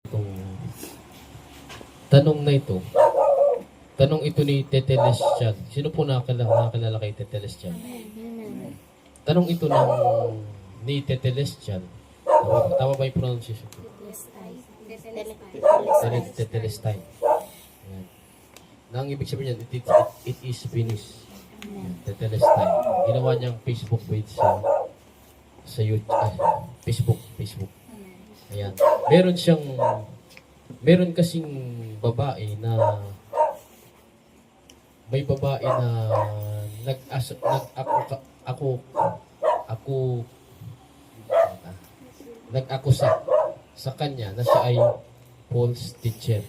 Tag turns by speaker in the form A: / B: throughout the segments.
A: Itong tanong na ito, tanong ito ni Tete Lestian. Sino po nakakilala kay Tete Lestian? Tanong ito ni Tete Lestian. Tama ba yung pronunciation ko? Tete Lestian. Ayan. Na ang ibig sabihin niyan, it is finished. Tete Lestian. Ginawa niyang Facebook page sa YouTube. Facebook. Ayan. Meron kasing babae na may babae na nag-akusa sa kanya na siya ay false teacher.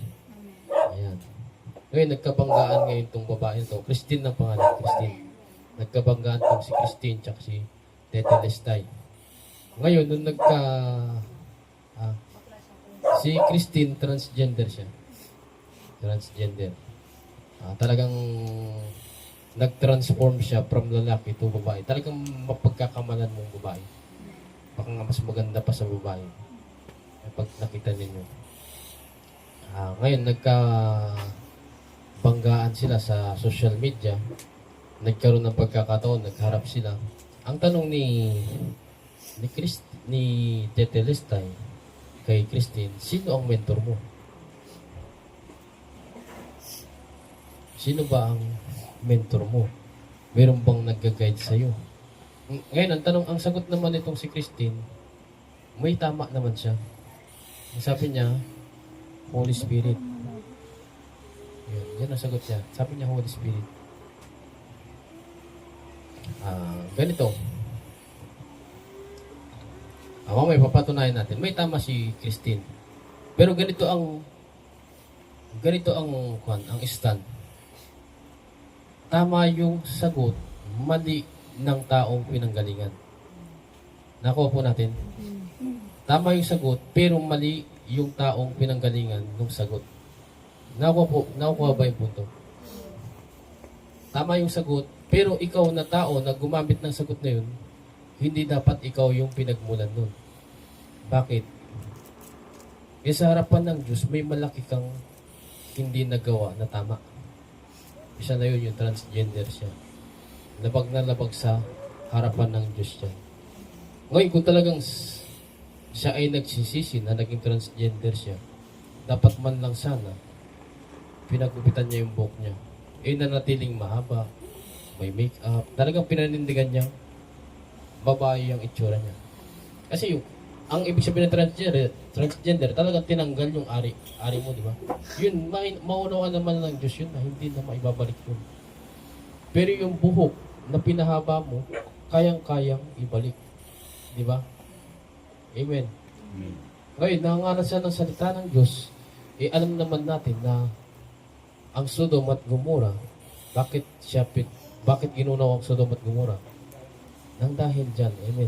A: Ayan. Ngayon, nagkabanggaan ngayon itong babae ito. Christine ng pangalan, Christine. Nagkabanggaan itong si Christine tsaka si Tete Lestay. Ngayon, nung si Christine, transgender siya. Transgender. Talagang nag-transform siya from lalaki to babae. Talagang mapagkakamalan mong babae. Baka nga mas maganda pa sa babae. Pag nakita ninyo. Ngayon, nagkabanggaan sila sa social media. Nagkaroon ng pagkakataon, nagharap sila. Ang tanong ni Tete Lestay kay Christine, sino ang mentor mo? Sino ba ang mentor mo? Meron bang nag-guide sa'yo? Ngayon, ang sagot naman nitong si Christine, may tama naman siya. Ang sabi niya, Holy Spirit. Yan ang sagot niya. Sabi niya, Holy Spirit. Ganito. May papatunayan natin. May tama si Christine. Pero ganito ang stand. Tama yung sagot, mali ng taong pinanggalingan. Nakuha po natin. Tama yung sagot, pero mali yung taong pinanggalingan ng sagot. Nakuha ba yung punto? Tama yung sagot, pero ikaw na tao na gumamit ng sagot na yun, hindi dapat ikaw yung pinagmulan nun. Bakit? Sa harapan ng Diyos, may malaki kang hindi nagawa na tama. Isa na yun, yung transgender siya. Labag na labag sa harapan ng Diyos siya. Ngayon, kung talagang siya ay nagsisisi na naging transgender siya, dapat man lang sana, pinagupitan niya yung buhok niya. Nanatiling mahaba, may make-up, talagang pinanindigan niya, babae ang itsura niya. Kasi ang ibig sabihin ng transgender, talagang tinanggal yung ari mo, di ba? Yun, maunawaan naman ng Diyos yun na hindi na maibabalik yun. Pero yung buhok na pinahaba mo, kayang-kayang ibalik. Di ba? Amen. Ngayon, nangangalan siya ng salita ng Diyos, alam naman natin na ang Sodom at Gomora, bakit ginunaw ang Sodom at Gomora? Nang dahil dyan. Amen.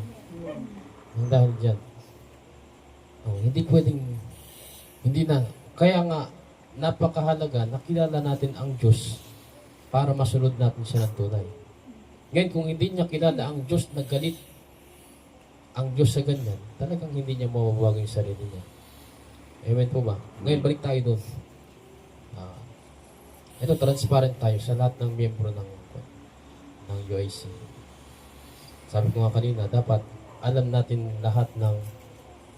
A: Nang dahil dyan. Kaya nga, napakahalaga, nakilala natin ang Diyos para masunod natin siya ng tunay. Ngayon, kung hindi niya kilala ang Diyos na galit, ang Diyos sa ganyan, talagang hindi niya mababago yung sarili niya. Amen po ba? Ngayon, balik tayo doon. Ito, transparent tayo sa lahat ng miyembro ng UIC. Sabi ko nga kanina, dapat alam natin lahat ng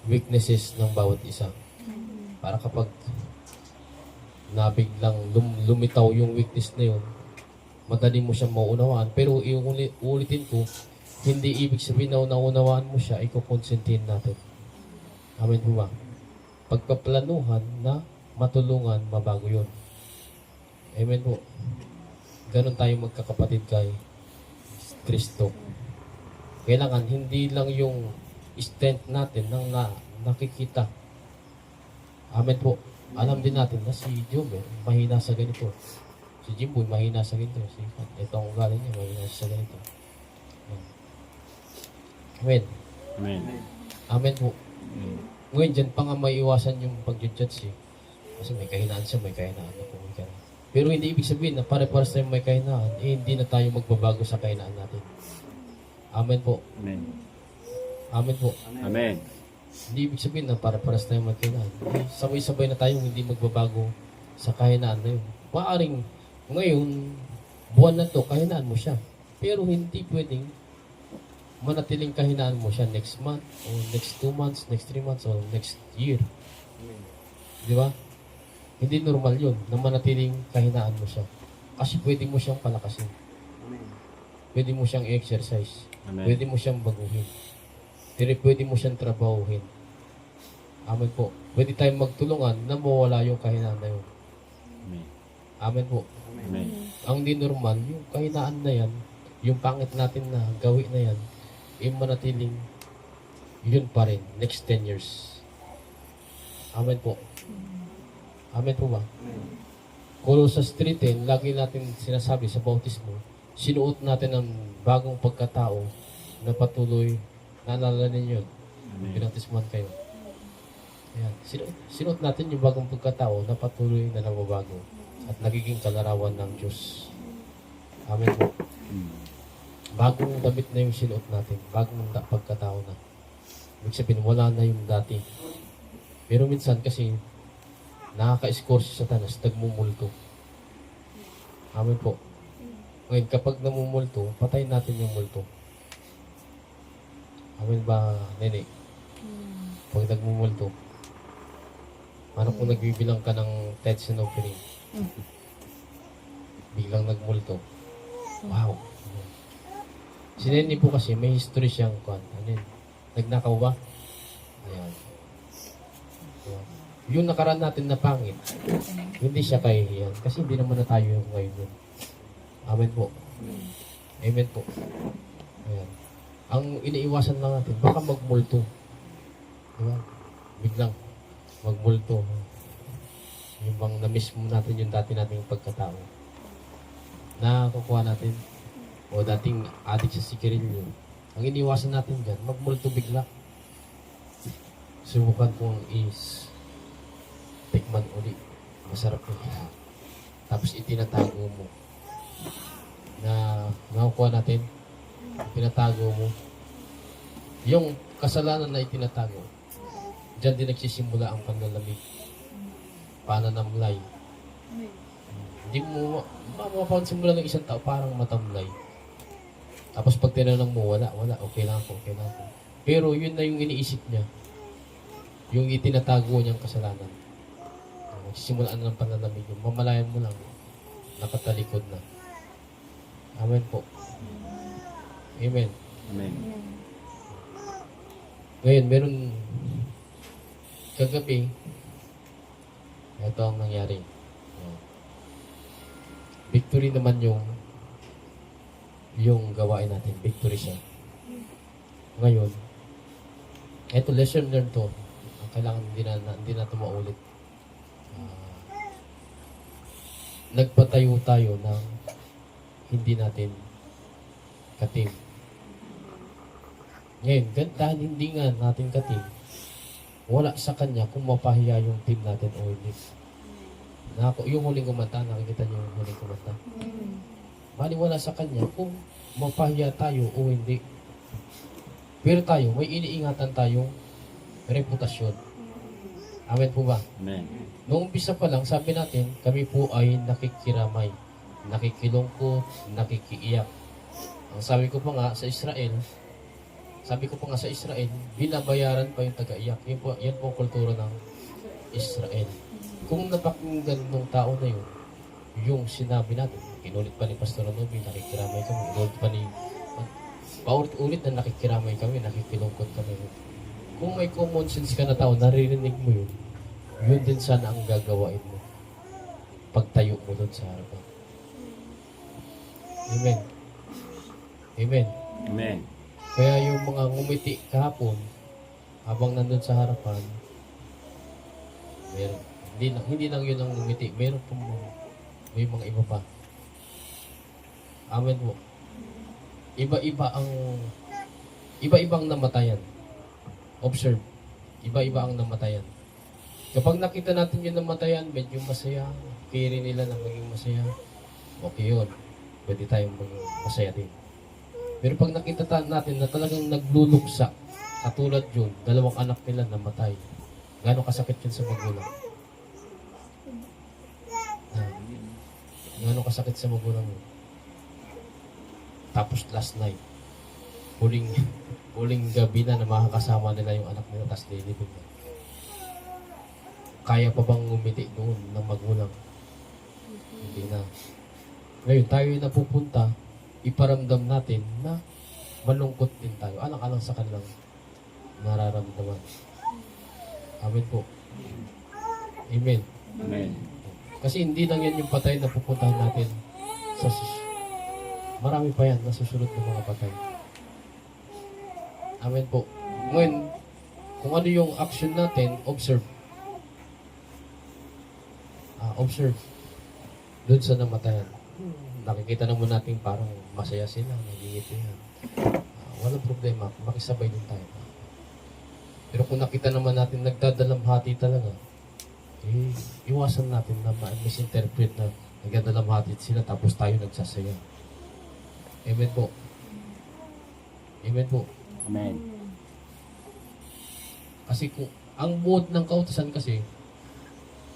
A: weaknesses ng bawat isa. Para kapag nabiglang lumitaw yung weakness na yun, madali mo siyang maunawaan. Pero uulitin ko, hindi ibig sabihin na naunawaan mo siya, ikukonsentin natin. Amen po ba? Pagpaplanuhan na matulungan, mabago yun. Amen po. Ganon tayo magkakapatid kay Kristo. Kailangan hindi lang yung strength natin nang nakikita. Amen po. Alam din natin na si Jomer mahina sa ganito. Si Jimboy mahina sa ganito. Itong ugali niya mahina sa ganito. Amen.
B: Amen.
A: Amen po. Ngayon dyan pa nga may iwasan yung pag-judge kasi may kahinaan siya, may kahinaan ako. Pero hindi ibig sabihin na pare-pares tayo may kahinaan, hindi na tayo magbabago sa kahinaan natin. Amen po.
B: Amen.
A: Amen po.
B: Amen.
A: Hindi ibig sabihin na para-paras tayo magkahinaan. Eh, sabay-sabay na tayong hindi magbabago sa kahinaan na yun. Maaring ngayon, buwan na to, kahinaan mo siya. Pero hindi pwedeng manatiling kahinaan mo siya next month, o next 2 months, next 3 months, o next year. Di ba? Hindi normal yun na manatiling kahinaan mo siya. Kasi pwede mo siyang palakasin. Pwede mo siyang i-exercise.
B: Amen.
A: Pwede mo siyang baguhin. Pero pwede mo siyang trabahuhin. Amen po. Pwede tayong magtulungan na mawala yung kahinaan na yun.
B: Amen.
A: Amen po.
B: Amen.
A: Ang di normal, yung kahinaan na yan, yung pangit natin na gawi na yan, manatiling yun pa rin, next 10 years. Amen po. Amen po ba? Colossus 3:10, lagi natin sinasabi sa bautismo, sinuot natin ang bagong pagkatao na patuloy, naalala ninyo,
B: Amen.
A: pinautismuhan kayo. Ayan. Sinuot natin yung bagong pagkatao na patuloy na nababago at nagiging kalarawan ng Diyos. Amen po. Bagong damit na yung sinuot natin. Bagong pagkatao na. Ibig sabihin, wala na yung dati. Pero minsan kasi, nakaka-score si Satanas, nagmumulto. Amen po. Ngayon, kapag namumulto, patayin natin yung multo. Amen ba, Nene? Pag nagmumulto, ano kung nagbibilang ka ng tithes and offering? Biglang nagmulto. Wow! Si Nene po kasi, may history siyang kwan. Ano yun? Nagnakaw ba? Ayan. Diba? Yung nakaraan natin na pangit, hindi siya kahihiyan. Kasi hindi naman na tayo yung ngayon yun. Amen po. Amen po. Ayan. Ang iniiwasan lang natin, baka magmulto. Diba? Biglang magmulto. Yung bang na-miss mo natin yung dati nating pagkatao. Nakukuha natin o dating adik sa sigarilyo. Ang iniwasan natin dyan, magmulto bigla. Subukan kong tikman uli. Masarap yun. Tapos itinatago mo. Na nakukuha natin, itinatago mo. Yung kasalanan na itinatago, dyan din nagsisimula ang panlalamig. Pananamlay. Hindi mo mapapansin mo lang ng isang tao, parang matamlay. Tapos pag tinanong mo, wala, okay lang ako. Pero yun na yung iniisip niya. Yung itinatago niyang kasalanan. Magsisimula na ng pananamig yun. Mamalayan mo lang, nakatalikod na. Amen po. Amen.
B: Amen.
A: Ngayon, meron kagabi, ito ang nangyari. Victory naman yung gawain natin. Victory siya. Ngayon, eto lesson learned to. Kailangan hindi na ito maulit. Nagpatayo tayo ng hindi natin katim. Ngayon, dahil hindi nga natin katim, wala sa kanya kung mapahiya yung team natin o hindi. Yung huling kumanta, nakikita niyo yung huling kumanta. Bali wala sa kanya kung mapahiya tayo o hindi. Pero tayo, may iniingatan tayong reputasyon. Amen po ba?
B: Amen.
A: Noong umpisa pa lang, sabi natin, kami po ay nakikiramay, nakikilungkot, nakikiiyak. Ang sabi ko pa nga sa Israel, binabayaran pa yung taga-iyak. Yan po ang kultura ng Israel. Kung napakinggan ng tao na yun, yung sinabi natin, inulit pa ni Pastor Nobi, nakikiramay kami, inulit pa ni paulit-ulit na nakikiramay kami, nakikilungkot kami. Kung may common sense ka na tao, naririnig mo yun, yun din sana ang gagawain mo. Pagtayo mo doon sa harapan. Amen. Amen.
B: Amen.
A: Kaya yung mga ngumiti kahapon, habang nandun sa harapan, meron. Hindi lang yun ang ngumiti, meron pong may mga iba pa. Amen po. Iba-ibang namatayan. Observe. Iba-iba ang namatayan. Kapag nakita natin yung namatayan, medyo masaya, kiri nila na maging masaya, okay yun. Pwede tayong maging masaya din. Pero pag nakita natin na talagang nagluluksa, Katulad yun, dalawang anak nila namatay. Gano'ng kasakit yun sa magulang? Ah, gano'ng kasakit sa magulang yun? Tapos last night, huling gabi na makakasama nila yung anak nila, tapos lilibig na. Kaya pa bang ngumiti noon ng magulang? Hindi na. Ngayon, tayo yung napupunta, iparamdam natin na malungkot din tayo. Alang-alang sa kanilang nararamdaman. Amen po. Amen.
B: Amen.
A: Kasi hindi lang yan yung patay na pupuntahan natin sa marami pa yan na susunod ng mga patay. Amen po. Ngayon, kung ano yung action natin, observe. Observe. Doon sa namatayan. Nakikita naman natin parang masaya sila, nagigiti yan. Walang problema, makisabay din tayo. Pero kung nakita naman natin nagdadalamhati talaga, iwasan natin na misinterpret na nagdadalamhati sila tapos tayo nagsasaya. Amen po. Amen po.
B: Amen.
A: Kasi kung ang mood ng kautusan kasi,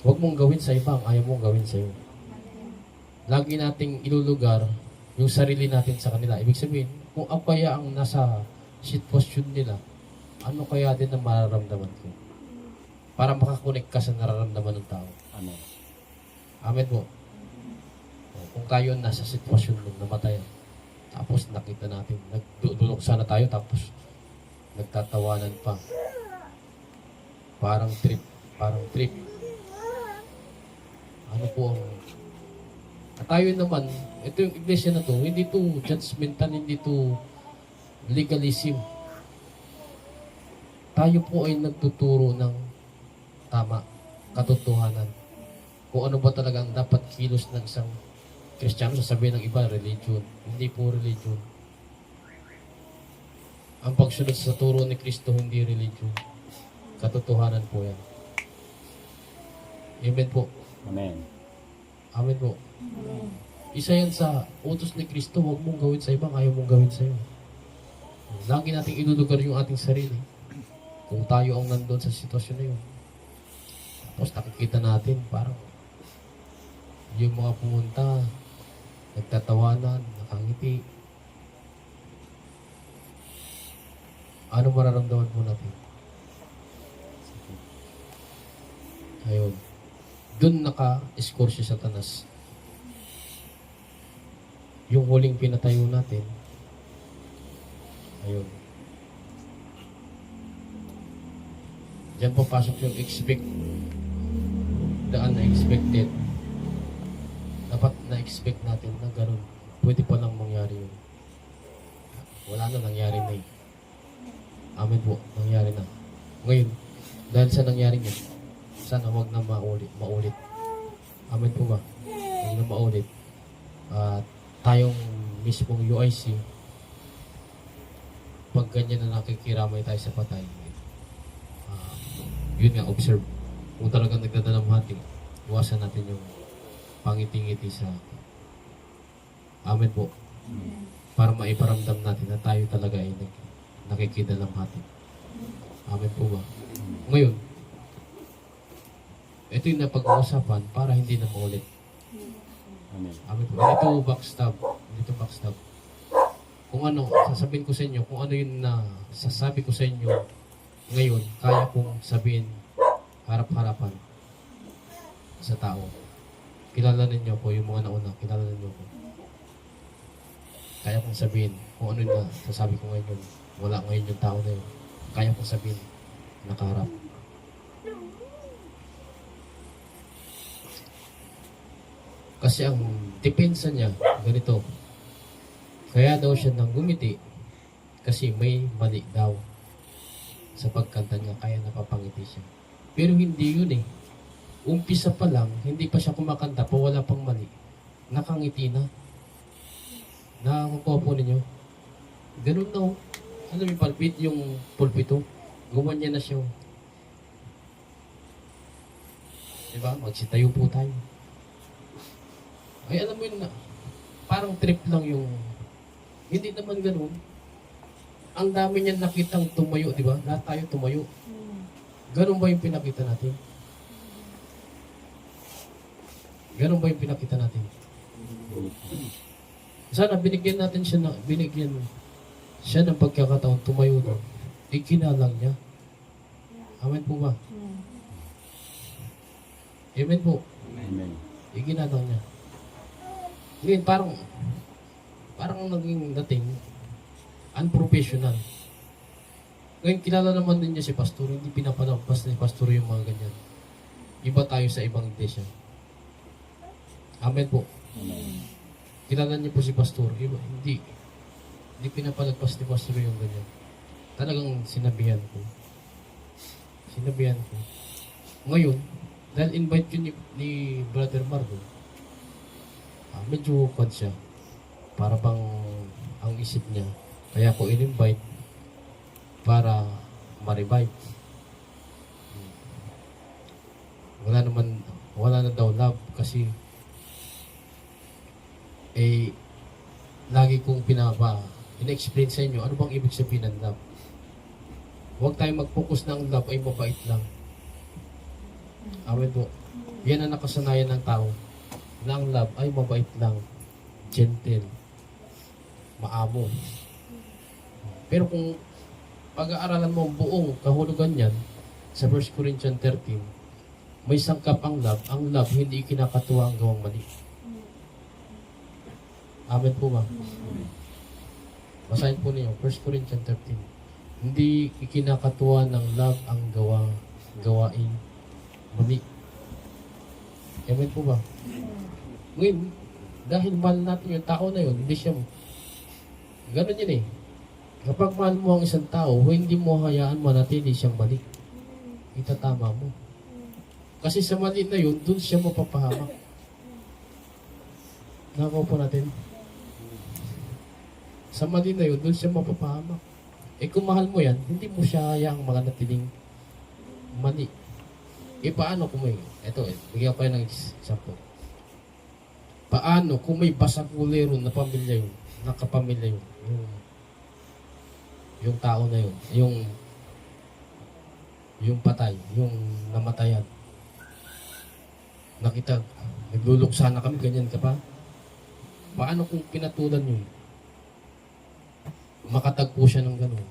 A: huwag mong gawin sa iba ang ayaw mong gawin sa iyo. Lagi nating ilulugar yung sarili natin sa kanila. Ibig sabihin, kung ako kaya ang nasa sitwasyon nila, ano kaya din ang mararamdaman ko? Para makakonek ka sa nararamdaman ng tao.
B: Amen.
A: Amen po. Kung tayo nasa sitwasyon ng namatayan, tapos nakita natin, nagdulok sana tayo, tapos nagtatawanan pa. Parang trip. Ano po ang... At tayo naman, ito yung iglesia na to, hindi to judgmental, hindi to legalism. Tayo po ay nagtuturo ng tama, katotohanan. Kung ano ba talaga ang dapat kilos ng isang Kristiyano, sasabihin ng iba, religion. Hindi po religion. Ang pagsunod sa turo ni Kristo, hindi religion. Katotohanan po yan. Amen po.
B: Amen.
A: Amen po. Isa yan sa utos ni Kristo, huwag mong gawin sa ibang, ayaw mong gawin sa iyo. Lagi nating ilulugar yung ating sarili. Kung tayo ang nandun sa sitwasyon na yun. Tapos nakikita natin, parang yung mga pumunta, nagtatawanan, nakangiti. Ano mararamdaman po natin? Ayun. Doon naka-score si Satanas. Yung huling pinatayo natin, ayun. Diyan papasok yung the unexpected. Dapat na-expect natin na gano'n. Pwede pa lang mangyari yun. Wala na, nangyari na eh. Amen po, nangyari na. Ngayon, dahil sa nangyari yun, sana wag na maulit. Amen po ba? Wag na maulit. At tayong mismong UIC, pag ganyan na nakikiramay tayo sa patay, yun nga, observe. Kung talagang nagdadalamhati, iwasan natin yung pangiti-ngiti sa amen po. Para maiparamdam natin na tayo talaga ay nakikidalamhati. Amen po ba? Ngayon, ito yung napag-uusapan para hindi na maulit.
B: Amen.
A: Amen po. Hindi to backstab. Kung ano, sasabihin ko sa inyo, kung ano yun na sasabi ko sa inyo ngayon, kaya kong sabihin harap-harapan sa tao. Kilala ninyo po yung mga nauna, kilala ninyo po. Kaya kong sabihin kung ano yun na sasabi ko ngayon, wala ngayon yung tao na yun. Kaya kong sabihin, nakaharap. Kasi ang depensa niya, ganito. Kaya daw siya nang gumiti kasi may mali daw sa pagkanta niya, kaya napapangiti siya. Pero hindi yun eh. Umpisa pa lang, hindi pa siya kumakanta pa, wala pang mali. Nakangiti na. Nakakuha po ninyo. Ganun na oh. Ano yung palpit, yung pulpito? Gumanyan na siya. Diba? Magsitayo po tayo. Ay, alam mo yun na, parang trip lang yung, hindi naman ganun. ang dami niyan nakitang tumayo, di ba? Lahat tayo tumayo. Ganun ba yung pinakita natin? Ganun ba yung pinakita natin? Sana binigyan natin siya binigyan siya ng pagkakataon tumayo doon. Ikinalang niya. Amen po ba? Amen po.
B: Amen.
A: Ikinalang niya. Ngayon, parang naging dating unprofessional. Ngayon, kilala naman din niya si Pastor. Hindi pinapalampas ni Pastor yung mga ganyan. Iba tayo sa ibang iglesia. Amen po.
B: Amen.
A: Kilala niyo po si Pastor. Iba, hindi pinapalagpas ni Pastor yung ganyan. Talagang sinabihan ko. Sinabihan ko. Ngayon, dahil invite yun ni Brother Margo, medyo kwan siya. Para bang ang isip niya. Kaya ko in-invite para ma-revive. Wala na daw love kasi lagi kong ina-explain sa inyo ano bang ibig sabihin ng love. Huwag tayong mag-focus na ang love ay mabait lang. Amen po. Yan ang nakasanayan ng tao na ang love ay mabait lang, gentle, maamo. Pero kung pag-aaralan mo ang buong kahulugan yan sa 1 Corinthians 13, may sangkap ang love hindi kinakatuwa ang gawang mali. Amen po ba? Basahin po ninyo, 1 Corinthians 13. Hindi ikinakatuwa ng love ang gawain mali. Amen po ba? Ngayon, dahil mahal natin yung tao na yun, hindi siya, ganun yun eh. Kapag mahal mo ang isang tao, hindi mo hayaan manatili siyang mali. Itatama mo. Kasi sa mali na yun, dun siya mapapahamak. Nakaw po natin. Sa mali na yun, dun siya mapapahamak. Kung mahal mo yan, hindi mo siya hayaang manatiling mali. Paano kung may, bigyan ko kayo ng example. Paano kung may basagulero na pamilya yun, nakapamilya yun, yung tao na yun, yung patay, yung namatayan. Nakita, nagluluksa na kami, ganyan ka pa. Paano kung pinatulan yun? Makatagpo siya ng gano'n.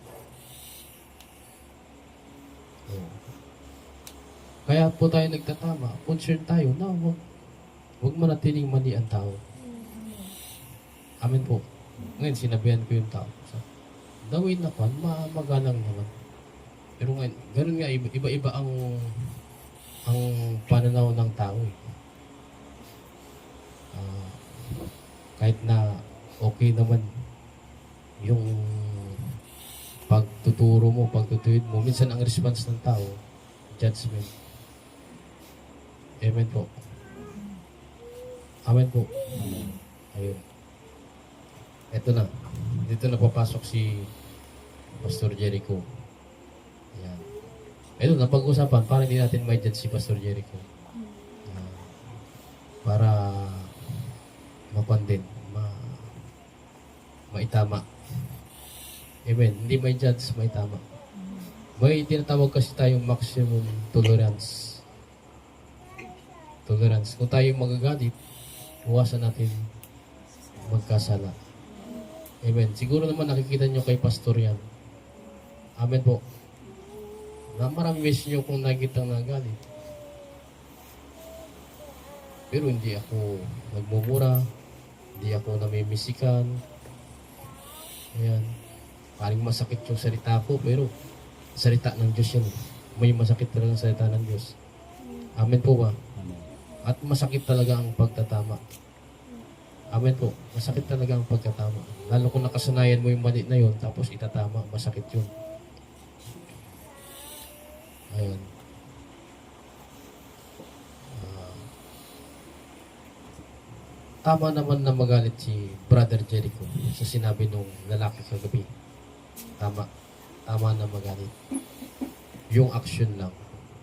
A: Kaya po tayo nagtatama, concerned tayo na huwag manatiling mali ang tao. Amen po. Ngayon, sinabihan ko yung tao. Dawin na pan, magalang naman. Pero ngayon, ganun nga, iba-iba ang pananaw ng tao eh. Kahit na okay naman yung pagtuturo mo, pagtutuwid mo, minsan ang response ng tao, judgment. Amen po. Amen po. Ayun. Ito na. Dito na papasok si Pastor Jericho. Ayan. Ito, napag-usapan para hindi natin may judge si Pastor Jericho. Para mapandin, maitama. Amen. Hindi may judge, maitama. May tinatawag kasi tayong maximum tolerance. Tolerance. Kung tayo magagalit, iwasan natin magkasala. Amen. Siguro naman nakikita nyo kay Pastor yan. Amen po. Na marami beses nyo kung nakikita nagalit. Pero hindi ako nagmumura. Hindi ako namimisikan. Ayan. Paring masakit yung salita ko, pero salita ng Diyos yun. May masakit talaga ang salita ng Diyos. Amen po ba?
B: Amen.
A: At masakit talaga ang pagtatama. Amen po. Masakit talaga ang pagtatama. Lalo kung nakasanayan mo yung mali na yun, tapos itatama, masakit yun. Ayun. Tama naman na magalit si Brother Jericho sa sinabi nung lalaki kagabi. Tama. Tama na magalit. Yung action lang,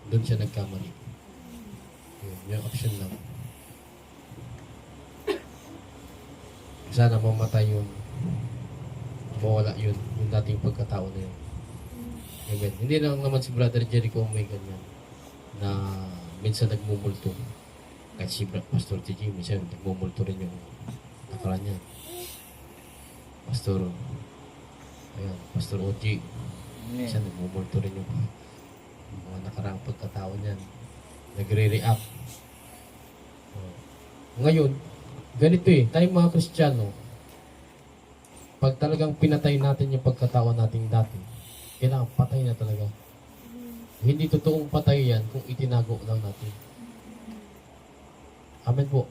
A: doon siya nagkamali. Yung action lang. Sana mamatay mawala yun, yung dating pagkatao na yun. Amen. Hindi lang naman si Brother Jericho ang may ganyan na minsan nagmumulto. Kahit si Pastor TG, minsan nagmumulto rin yung nakaraan niya. Pastor, ayan, Pastor OG, minsan nagmumulto rin yung mga nakaraang pagkatao niyan. Nagre-react. Ngayon, ganito tayo mga Kristiyano, pag talagang pinatay natin yung pagkatao nating dati, kailangan patay na talaga. Hindi totoong patay yan kung itinago lang natin. Amen po.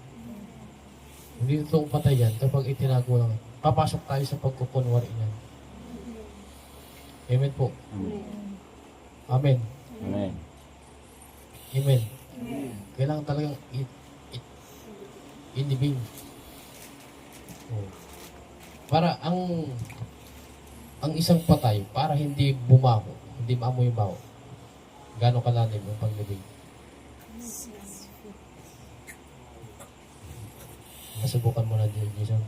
A: Hindi totoong patay yan kapag itinago lang. Papasok tayo sa pagkukunwari niyan. Amen po. Amen.
B: Amen.
A: Amen. Kailangan talagang inibing. Para ang isang patay, para hindi bumaho, hindi maamoy yung baho. Gano'ng kalalim ang paglibing? Nasubukan mo na, Jason.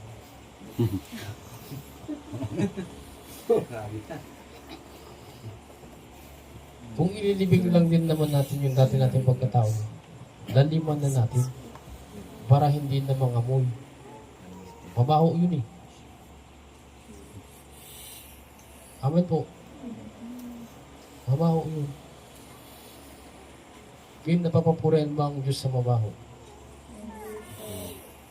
A: Kung ililibing lang din naman natin yung dati nating pagkatao, laliman na natin para hindi na mangamoy. Mabaho yun Amen po. Mabaho yun. Kaya napapapurihan ba ang Diyos sa mabaho?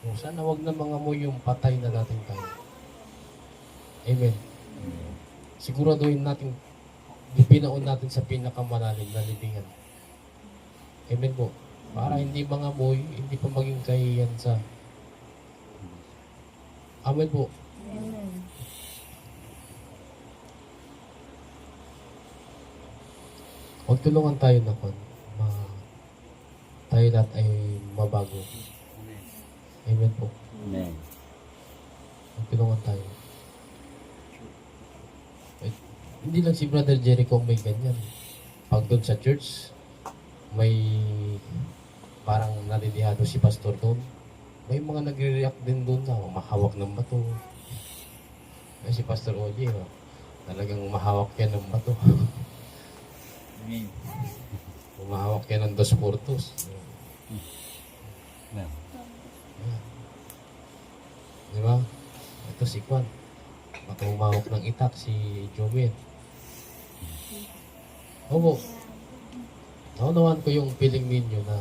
A: O, sana wag na mangamoy yung patay na dating tayo. Amen. Siguraduhin natin ipinaon natin sa pinakamalalim na libingan. Amen po. Para hindi mangamoy, hindi pa maging kahiyan sa... Amen po.
C: Amen.
A: Magtulungan tayo na tayo lahat ay mabago. Amen po.
B: Amen.
A: Magtulungan tayo. Hindi lang si Brother Jericho may ganyan. Pag doon sa church, may parang nalilihado si pastor doon. May mga nagre-react din doon na mahawak ng bato. Ay, si Pastor Oji, talagang mahawak yan ng bato. Umahawak yan ng 2 portos.
B: Amen.
A: Di ba? Ito si Kwan. Baka umahawak ng itak si Jomir. Opo. Naunawaan ko yung feeling ninyo na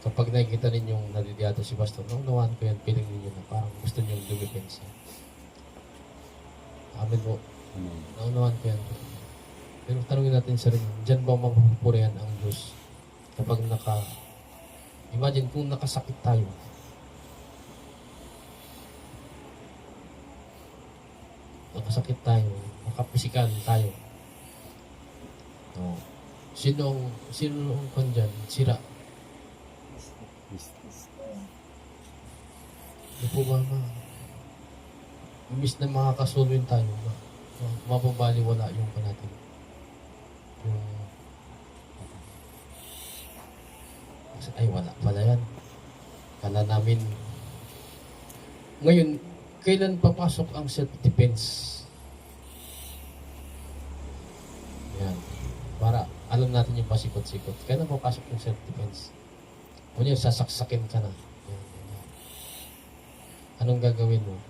A: kapag nakikita ninyong naliliado si Pastor, naunawaan ko yung feeling ninyo na parang gusto niyong dumipensa. Amen po.
B: Amen.
A: Naunawaan ko yan. Pero tanongin natin sa rin, dyan ba mapapurihan ang Diyos kapag imagine kung nakasakit tayo. Nakasakit tayo, nakapisikal tayo. No. Sino ang kwan dyan? Sira. Di po ba imbis na makakasulwin tayo, mapabaliwala yung pa natin. Ay, wala pala yan. Kala namin. Ngayon, kailan papasok ang self-defense? Yan. Para alam natin yung pasikot-sikot. Kailan papasok yung self-defense? Kung yun, sasaksakin ka na. Yan. Anong gagawin mo?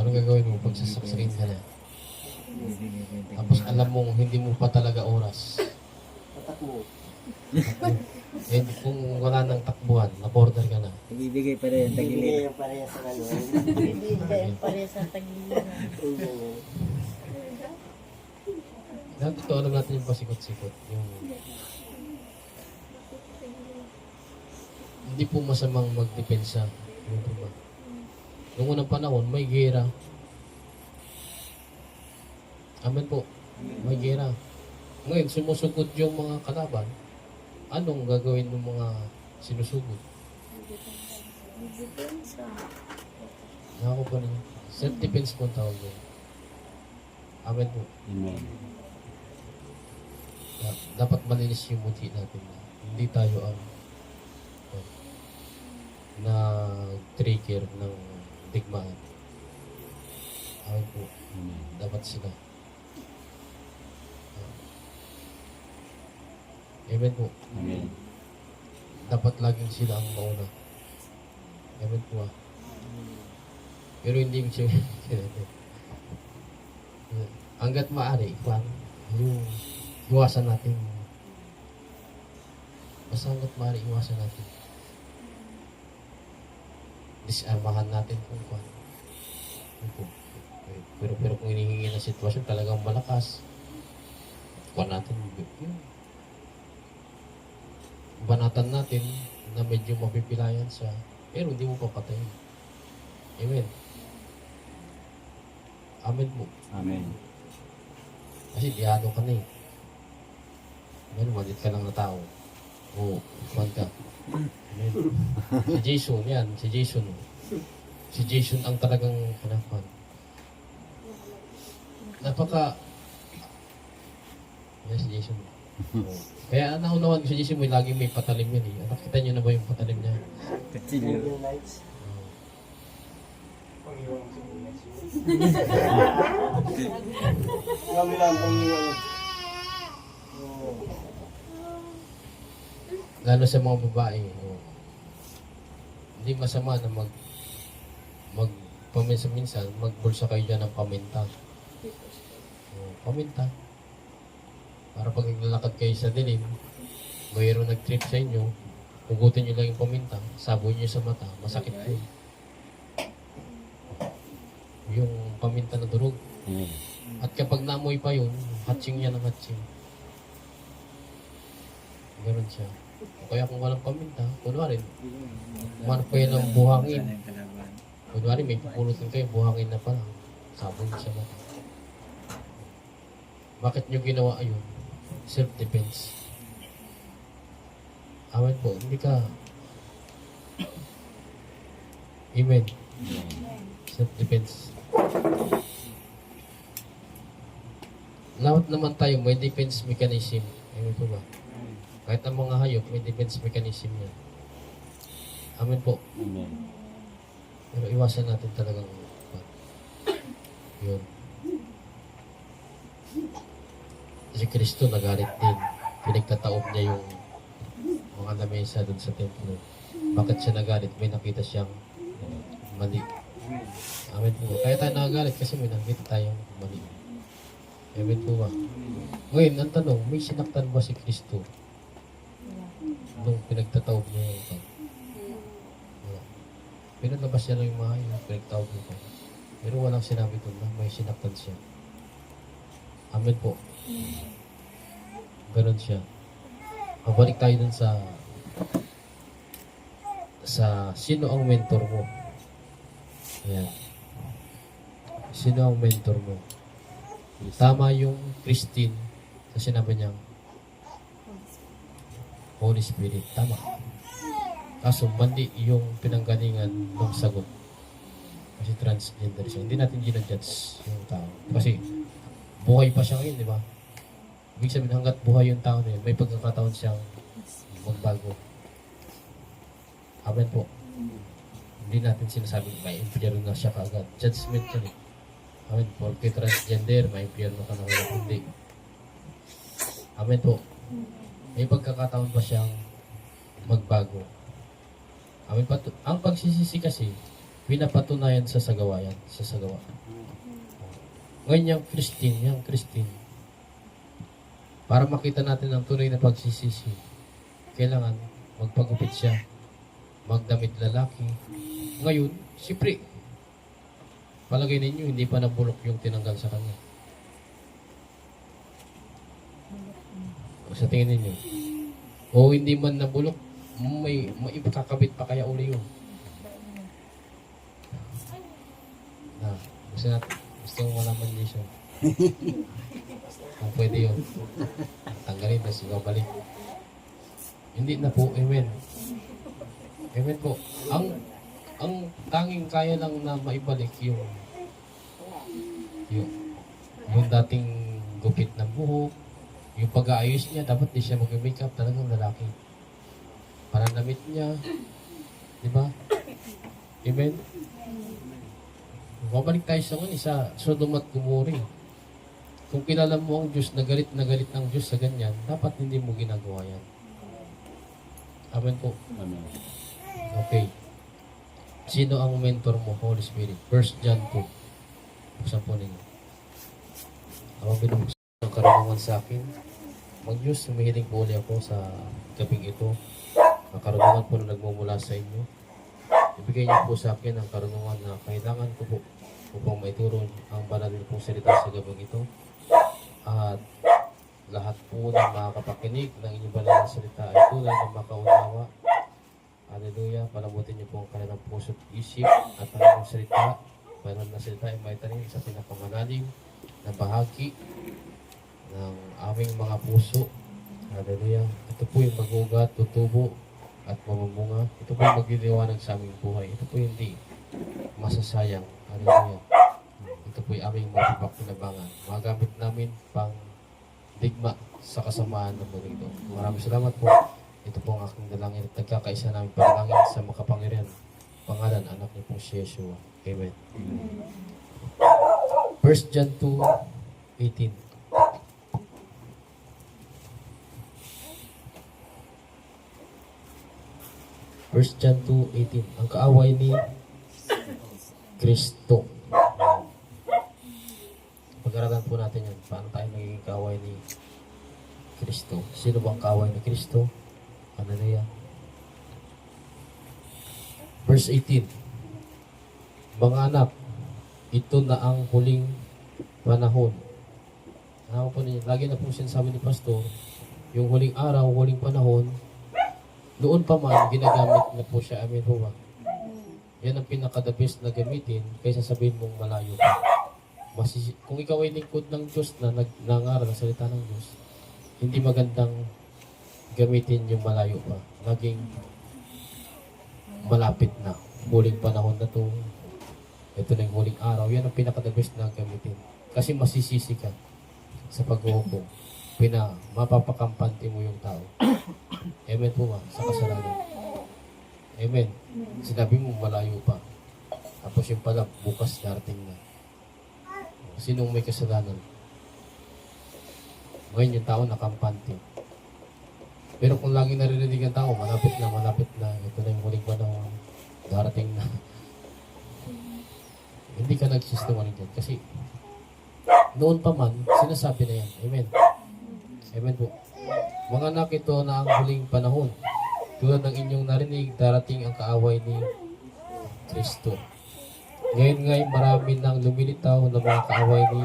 A: Anong gagawin mo pag sasaksakin ka na? Tapos alam mong hindi mo pa talaga oras.
D: Tatakbo.
A: Eh, kung wala nang takbuhan, na-border ka na.
E: Ibibigay pa rin ang
D: Bibigay
E: tagilid.
D: yung pareha sa ano.
C: Bibigay pare sa tagiliran.
A: Dapat ito, alam natin yung pasikot-sikot. Yung... Hindi po masamang magdepensa. Yung ba? Noong unang panahon, may gera. Amen po. May gera. Ngayon, sumusugod yung mga kalaban. Anong gagawin ng mga sinusugod?
C: Depensa.
A: Nakako pa rin. Self-defense po ang tawag doon. Amen po.
B: Amen.
A: Dapat malinis yung muti natin. Hindi tayo ang na trigger ng digmaan. Amen po.
B: Amen.
A: Dapat sila. Amen po.
B: Amen.
A: Dapat laging sila ang mauna. Amen po ah. Pero hindi yung hanggat maaari, yung iwasan natin. Basta hanggat maaari, iwasan natin. Disarmahan natin kung kwan. Pero kung hinihingi ng sitwasyon talagang malakas, kwan natin, yun. Banatan natin na medyo mapipilayan siya, pero hindi mo papatayin. Amen. Amen po.
B: Amen.
A: Kasi diyado ka na eh. Amen, malit ka lang na tao. Oo, kwan ka. Amen. Si Jason, yan. Si Jason. Si Jason ang talagang kanapan. Yan si Jason. Oo. Kaya naunawan ko si Jason mo, lagi may patalim yan eh. Nakita niyo na ba yung patalim niya?
D: Yung lights.
A: Oo.
D: Kami lang pangiwan.
A: Lalo sa mga babae, hindi masama na paminsan-minsan, magbulsa kayo dyan ng paminta. Paminta. Para pag naglalakad kayo sa dilim, mayroon nag-trip sa inyo, hugutin nyo lang yung paminta, saboy nyo sa mata, masakit yun. Yung paminta na durog.
B: Amen.
A: At kapag naamoy pa yun, hatching yan ang hatching. Ganun siya. O kaya kung walang paminta, kunwari, umarap kayo ng buhangin. Kunwari, may pupulutin kayo, buhangin na pala. Sabon sa mata. Bakit nyo ginawa yun? Self-defense. Amen po, hindi ka... Amen. Self-defense. Lahat naman tayo may defense mechanism. Amen po ba? Kahit ang mga hayop, may defense mechanism yan. Amen po.
B: Amen.
A: Pero iwasan natin talagang yun. Si Kristo nagalit din. Pinagtataob niya yung mga lamesa doon sa templo. Bakit siya nagalit? May nakita siyang mali. Amen po. Kaya tayo nagagalit kasi may nakita tayong mali. Amen po ba? Ngayon, ang tanong, may sinaktan ba si Kristo nung pinagtataob niya yung pag? Wala. Pinalabas niya lang yung mga yun, pinagtataob niya pag. Pero walang sinabi doon na may sinaktan siya. Amen po. Ganon siya. Mabalik tayo dun sa sino ang mentor mo. Ayan. Sino ang mentor mo? Tama yung Christine sa sinabi niyang Holy Spirit. Tama. Kaso mali yung pinanggalingan ng sagot. Kasi transgender siya. Hindi natin ginajudge yung tao. Kasi buhay pa siya ngayon, di ba? Ibig sabihin, hanggat buhay yung tao na yun, may pagkakataon siyang magbago. Amen po. Hindi natin sinasabi, may impyerno na siya kaagad. Judgment yun eh. Amen. Porque transgender, may impyerno ka na wala. Hindi. Amen po. May pagkakataon pa siyang magbago. Amen po. Ang pagsisisi kasi, pinapatunayan sa sagawa yan. Sa sagawa. Ngayon yung Christine, para makita natin ang tunay na pagsisisi, kailangan magpagupit siya, magdamit lalaki. Ngayon, siyempre, palagay ninyo, hindi pa nabulok yung tinanggal sa kanya. O sa tingin ninyo, o hindi man nabulok, may ipakakabit pa kaya uli yun. Gusto mo malaman Jason. Kung pwede yun. Tanggalin, tapos ikaw balik. Hindi na po, amen. Amen po. Ang tanging kaya lang na maibalik yung dating gupit ng buhok, yung pag-aayos niya, dapat di siya mag-makeup, talagang lalaki. Pananamit niya, Di ba? Amen? Babalik tayo sa Sodom at Gomorrah. Kung kilala mo ang Diyos, na galit ang Diyos sa ganyan, dapat hindi mo ginagawa yan. Amen po.
B: Amen.
A: Okay. Sino ang mentor mo, Holy Spirit? 1 John 2. Buksan po ninyo. Ako binubuksan ng karunungan sa akin. Mag-Diyos, humihiling po ulit ako sa gabing ito. Ang karunungan po na nagmumula sa inyo. Ibigay niyo po sa akin ang karunungan na kailangan ko po upang maituro ang banal niyo pong salita sa gabing ito. At lahat po ng makakapakinig ng inyong banal na salita ay tulad ng makaunawa. Hallelujah. Palamutin niyo po ang kanilang puso at isip at ang inyong salita. Banal na salita ay maitanim sa pinakamalalim na bahagi ng aming mga puso. Hallelujah. Ito po yung magugat, tutubo, at mamumunga. Ito po yung magliliwanag sa aming buhay. Ito po hindi masasayang. Hallelujah. Ito po yung aming mapapakinabangan. Magamit namin pang digma sa kasamaan ng mundo ito. Maraming salamat po. Ito po ang aking dalangin at nagkakaisa namin panalangin sa makapangyarihan pangalan, anak niyo pong si Yeshua. Amen. 1 John 2:18. First John 2:18. Ang kaaway ni Kristo. Pag-aralan po natin yan. Paano tayo magiging kaaway ni Kristo? Sino bang kaaway ni Kristo? Hallelujah. Verse 18. Mga anak, ito na ang huling panahon. Ano po niyo? Lagi na po sinasabi ni Pastor, yung huling araw, huling panahon, noon pa man, ginagamit na po siya. Amen po ba? Yan ang pinaka-the best na gamitin kaysa sabihin mong malayo pa. Kung ikaw ay lingkod ng Diyos na nangaral ng salita ng Diyos, hindi magandang gamitin yung malayo pa. Naging malapit na. Huling panahon na to. Ito na yung huling araw. Yan ang pinaka-the best na gamitin. Kasi masisisi ka sa pag-uupong. Mapapakampante mo yung tao. Amen po ba? Sa kasalanan. Amen. Sinabi mo malayo pa. Tapos yung pala, bukas darating na. Sinong may kasalanan? Ngayon yung tao nakampante. Pero kung lagi naririnig ang tao, malapit na. Ito na yung huling panahon. Darating na. Hindi ka nagsisinungaling dyan. Kasi noon pa man, sinasabi na yan. Amen. Amen po. Mga anak, ito na ang huling panahon. Tulad ng inyong narinig, darating ang kaaway ni Kristo. Ngayon marami nang lumilitaw na mga kaaway ni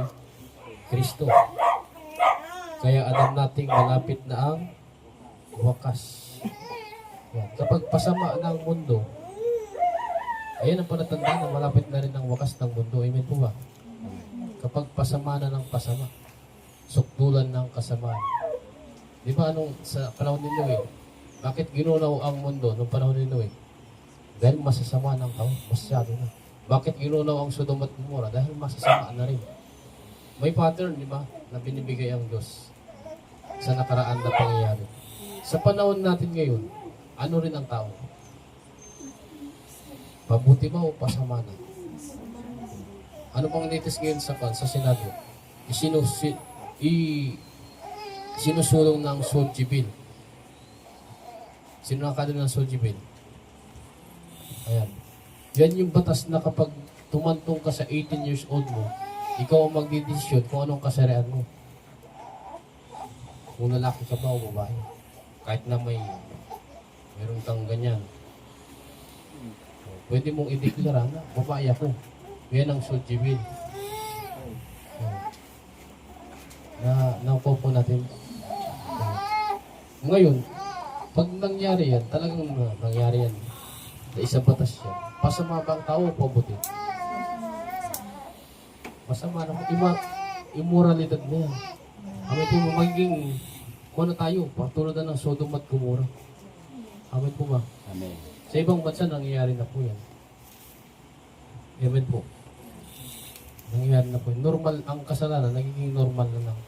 A: Kristo. Kaya alam nating malapit na ang wakas. Yan. Kapag pasama ng mundo, ayan ang palatandaan na malapit na rin ang wakas ng mundo. Amen po ba? Kapag pasama na ng pasama, sukdulan ng kasamaan. Di ba sa panahon ni Noe, bakit ginunaw ang mundo noong panahon ni Noe? Dahil masasama ng tao, masyado na. Bakit ginunaw ang Sodom at Gomorrah? Dahil masasama na rin. May pattern, di ba, na binibigay ang Diyos sa nakaraan na pangyayari. Sa panahon natin ngayon, ano rin ang tao? Pabuti ba o pasama na? Ano pang latest ngayon sa Senado? Sinusulong ng Soji Bill. Sino nakakalo ng Soji Bill? Ayan. Yan yung batas na kapag tumantong ka sa 18 years old mo, ikaw ang magdidesisyon kung anong kasarian mo. Kung lalaki ka ba o babae. Kahit na meron kang ganyan. Pwede mong i-declare na, babae ako. Yan ang Soji Bill. Naupo po natin. Ngayon, pag nangyari yan, talagang nangyari yan. Na isang batas yan. Pasama ba ang tao o pabuti? Masama na. Immoralidad na yan. Amin po magiging kung ano tayo, patulad na ng Sodom at Gomorrah. Amin po ba?
B: Amen.
A: Sa ibang bansa, nangyayari na po yan. Amen po. Nangyayari na po. Normal ang kasalanan, nagiging normal na lang.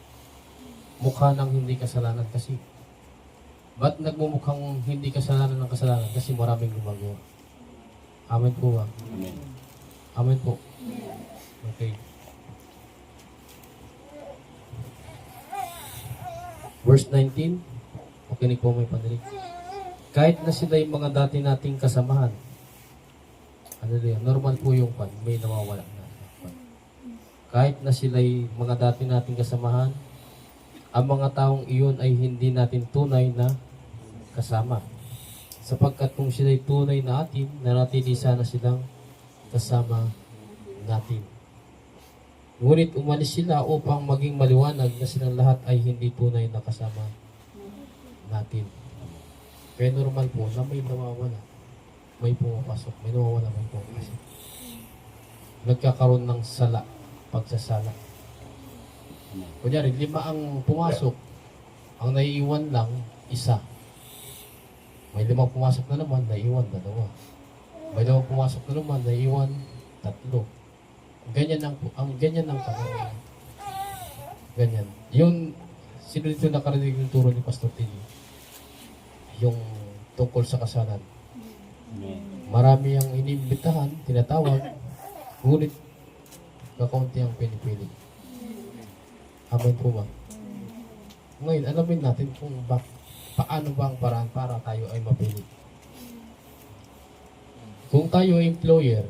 A: Mukha ng hindi kasalanan kasi ba't nagmumukhang hindi kasalanan ng kasalanan? Kasi maraming gumagawa. Amen po ba?
B: Amen.
A: Amen po. Okay. Verse 19. Makinig po may panilig. Kahit na sila yung mga dati nating kasamahan. Hallelujah. Normal po yung pan. May nawawala na. Kahit na sila yung mga dati nating kasamahan, ang mga taong iyon ay hindi natin tunay na kasama. Sapagkat kung sila'y tunay na atin, nanatili sana silang kasama natin. Ngunit umalis sila upang maging maliwanag na silang lahat ay hindi tunay na kasama natin. Kaya normal po na may nawawala. May pumapasok. May nawawala, may pumapasok. Nagkakaroon ng sala, pagsasala. Kunyari, 5 ang pumasok, ang naiiwan lang, 1. May 5 pumasok na naman, naiiwan 2. May 5 pumasok na naman, naiiwan 3. Ganyan ang tanong. Ganyan. Yung sino dito nakarinig yung turo ni Pastor Tini? Yung tungkol sa kasalan.
B: Amen.
A: Marami ang inimbitahan, tinatawag, ngunit kakaunti ang pinipili. Amen po ba? Ngayon, alamin natin kung paano ba ang paraan para tayo ay mapili. Kung tayo ay employer,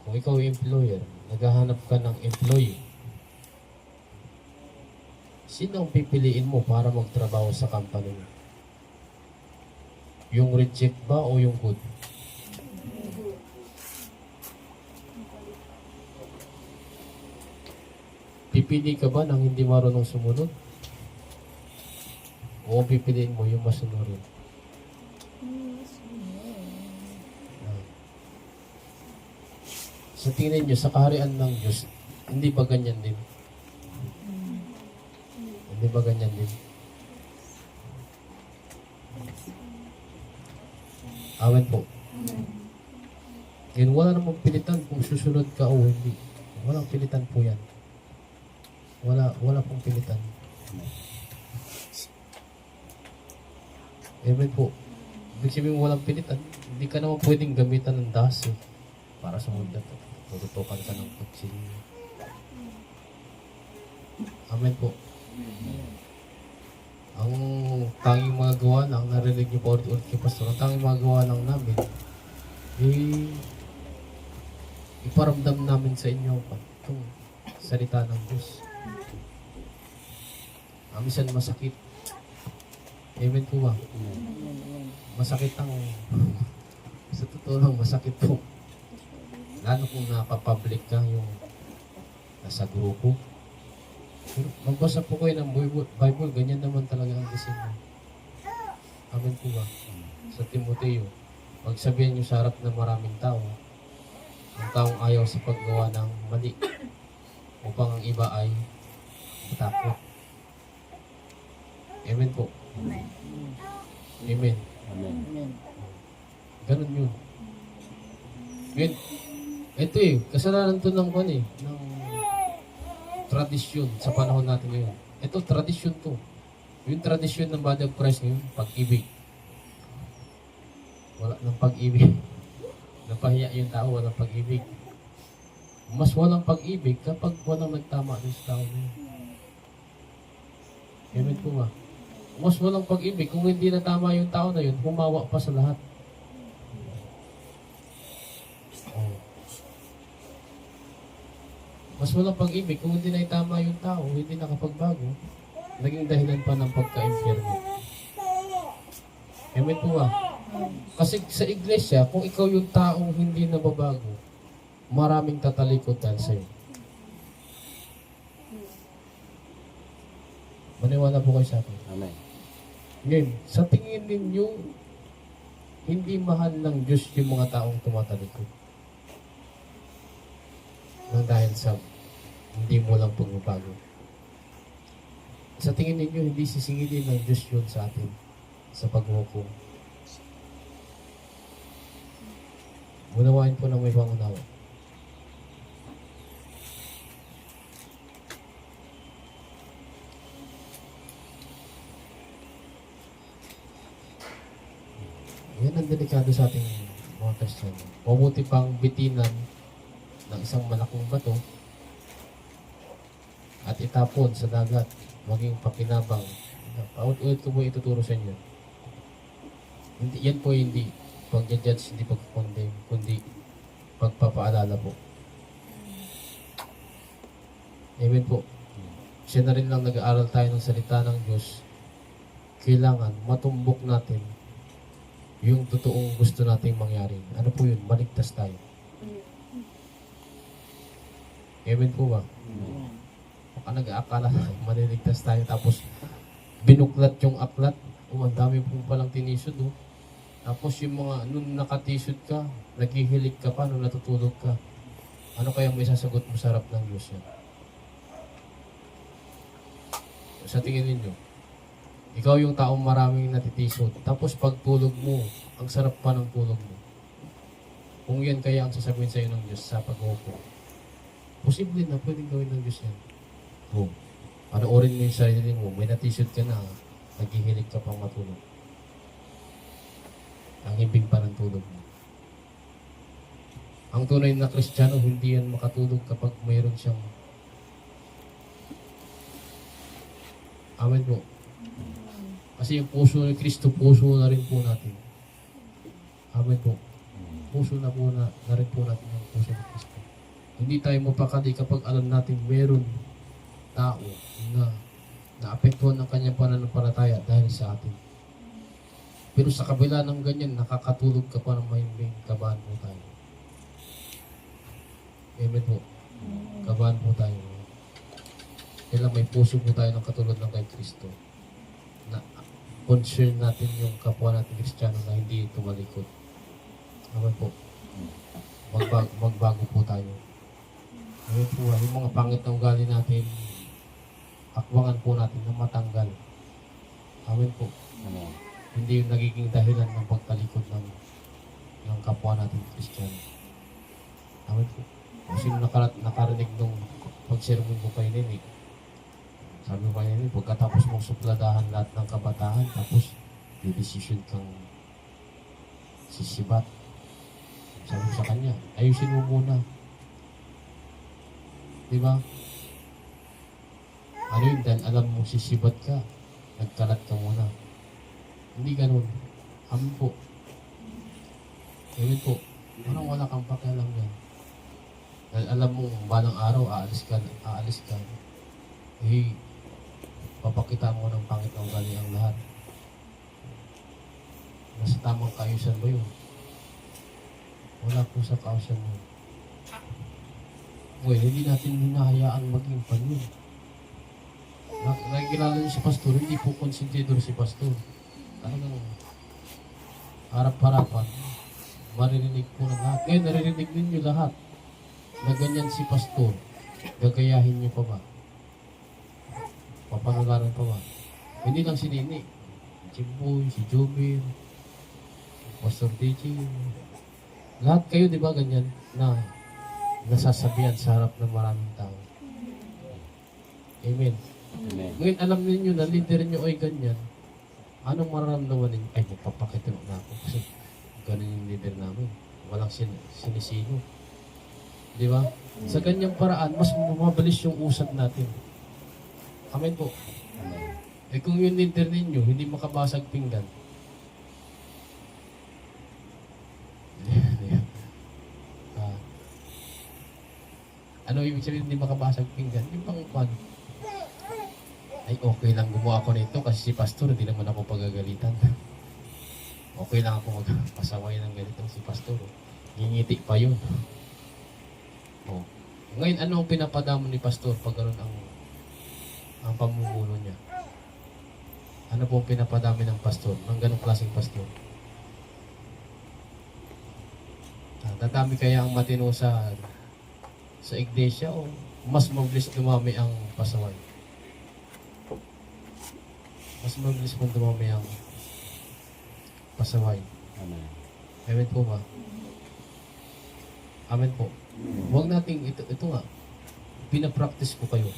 A: kung ikaw ay employer, naghahanap ka ng employee, sino ang pipiliin mo para magtrabaho sa company mo? Yung reject ba o yung good? Pipili ka ba ng hindi marunong sumunod? O pipiliin mo yung masunurin? Sa tingin nyo, sa kaharian ng Diyos, hindi ba ganyan din? Hindi ba ganyan din? Amen po. Ngayon, wala namang pilitan kung susunod ka o hindi. Walang pilitan po yan. Wala pong pilitan. Amen po. Ibig sabihin walang pilitan, hindi ka naman pwedeng gamitan ng dasi para sumunod na to. Tututukan ka ng kutsilyo. Amen po. Ang tanging mga gawa lang, narinig niyo po ulit kay Pastor, ang tanging mga gawa lang namin, iparamdam namin sa inyo itong salita ng Diyos. Minsan masakit. Amen po ba? Masakit ang sa totoo lang masakit po. Lalo kung napapublic ka yung nasa grupo. Pero magbasa po kayo ng Bible, ganyan naman talaga ang disenyo. Amen po ba? Sa Timoteo, pagsabihan nyo sa harap ng maraming tao, ang taong ayaw sa paggawa ng mali upang ang iba ay matakot. Amen po.
C: Amen.
A: Amen.
B: Amen.
A: Ganun yun. Ngayon, ito kasalanan to ng ng tradisyon sa panahon natin ngayon. Ito, tradisyon to. Yung tradisyon ng Body of Christ ngayon, pag-ibig. Wala ng pag-ibig. Napahiya yung tao, walang pag-ibig. Mas walang pag-ibig kapag walang nagtama ng tao na yun. Amen po ba? Mas walang pag-ibig kung hindi natama yung tao na yun, humawa pa sa lahat. Mas walang pag-ibig kung hindi na itama yung tao, hindi nakapagbago, naging dahilan pa ng pagka-impyerno. Amen po ba? Kasi sa iglesia, kung ikaw yung taong hindi nababago, maraming tatalikod dahil sa'yo. Maniwala po kayo sa akin.
B: Amen.
A: Ngayon, sa tingin ninyo, hindi mahal ng Diyos yung mga taong tumatalikod. Nang dahil sa hindi mo lang pagbabago. Sa tingin ninyo, hindi sisingilin ng Diyos yun sa atin sa paghukom. Unawain po ng may pangunawa. Yan ang delikado sa ating mga Kristiyano. Mabuti pang bitinan ng isang malaking bato at itapon sa dagat, maging pakinabang. Paulit-ulit ko po ituturo sa inyo. Hindi, yan po hindi pag-judge, hindi pag-condemn, kundi pagpapaalala po. Amen po. Siya na rin lang nag-aaral tayo ng salita ng Diyos. Kailangan matumbok natin yung totoong gusto nating mangyari. Ano po yun? Maligtas tayo. Amen po ba? Baka nag-aakala na maliligtas tayo tapos binuklat yung aklat. Ang dami po palang tinisod. Tapos yung mga, nung nakatisod ka, naghihilig ka pa, nung natutulog ka. Ano kaya may sasagot mo sa harap ng Diyos yan? Sa tingin ninyo, ikaw yung taong maraming natitisod. Tapos pagtulog mo, ang sarap pa ng tulog mo. Kung yan kaya ang sasabihin sa'yo ng Diyos sa pag-upo, posible na pwedeng gawin ng Diyos yan. Panoorin mo yung sarili mo, may natisod ka na, naghihilig ka pang matulog. Ang himbing pa ng tulog mo. Ang tunay na Kristiyano, hindi yan makatulog kapag mayroon siyang amen po. Kasi yung puso ni Kristo, puso na rin po natin. Amen po. Puso na po na rin po natin yung puso ni Kristo. Hindi tayo mapakali kapag alam natin meron tao na naapektuhan ng kanyang pananampalataya dahil sa atin. Pero sa kabila ng ganyan, nakakatulog ka pa ng mahimbing, kabahan po tayo. Amen po. Kabahan po tayo. Kailangan may puso po tayo ng katulad ng kay Kristo. Na concern natin yung kapwa natin Kristiyano na hindi tumalikod. Amen po. Magbago po tayo. Amen po. Yung mga pangit na ugali natin, akbangan po natin na matanggal. Amen po.
B: Amen.
A: Hindi yung nagiging dahilan ng pagtalikod ng kapwa natin Kristiyano. Amen po. Kung sino nakarinig nung pag-sermon ko kay Nini, sabi ko kay Nini, pagkatapos mong supladahan lahat ng kabataan, tapos decision kang sisibat. Sabi ko sa kanya, ayusin mo muna. Diba? Ano yun? Dahil alam mo sisibat ka, nagkalat ka muna. Hindi ganun. Amin po. Amin po. Parang wala kang pakialam yan. Dahil alam mo, balang araw, aalis ka. Eh, papakita mo ng pangit na ugali ang lahat. Nasa tamang kaayusan ba yun? Wala po sa kaayusan mo. Well, hindi natin hinahayaan maging pan yun. Nakikilala niyo si Pastor, hindi po konsentidor si Pastor. Talagang harap-harapan, maririnig po ng lahat. Ngayon, naririnig ninyo lahat na ganyan si Pastor. Gagayahin niyo pa ba? Papanagaran pa ba? Hindi lang si Nini, si Boy, si Jobin, Pastor DJ. Lahat kayo, di ba, ganyan na nasasabihan sa harap ng maraming tao. Amen.
B: Amen.
A: Ngayon, alam niyo na leader niyo ay ganyan. Anong mararamdaman ninyo? Ay, magpapakita na ako kasi ganun yung leader namin. Walang sinisino. Di ba? Sa ganyang paraan, mas mababilis yung usap natin. Amen po.
B: Amen.
A: Eh kung yung leader ninyo, hindi makabasag pinggan. Ano ibig sabihin hindi makabasag pinggan? Yung pang paano? Ay, okay lang gumawa ako nito kasi si Pastor, hindi naman ako pagagalitan. Okay lang ako magpasaway ng ganito si Pastor. Ngingiti pa yun. Oh. Ngayon, ano ang pinapadamo ni Pastor pag gano'n ang pamumuno niya? Ano po ang pinapadami ng Pastor? Ng ganong klaseng Pastor? Dadami kaya ang matino sa iglesia o mas mabilis dumami ang pasaway? Mas mabilis mong dumami ang pasaway.
B: Amen.
A: Amen po ba? Amen po. Huwag nating, ito nga, pinapractice ko kayo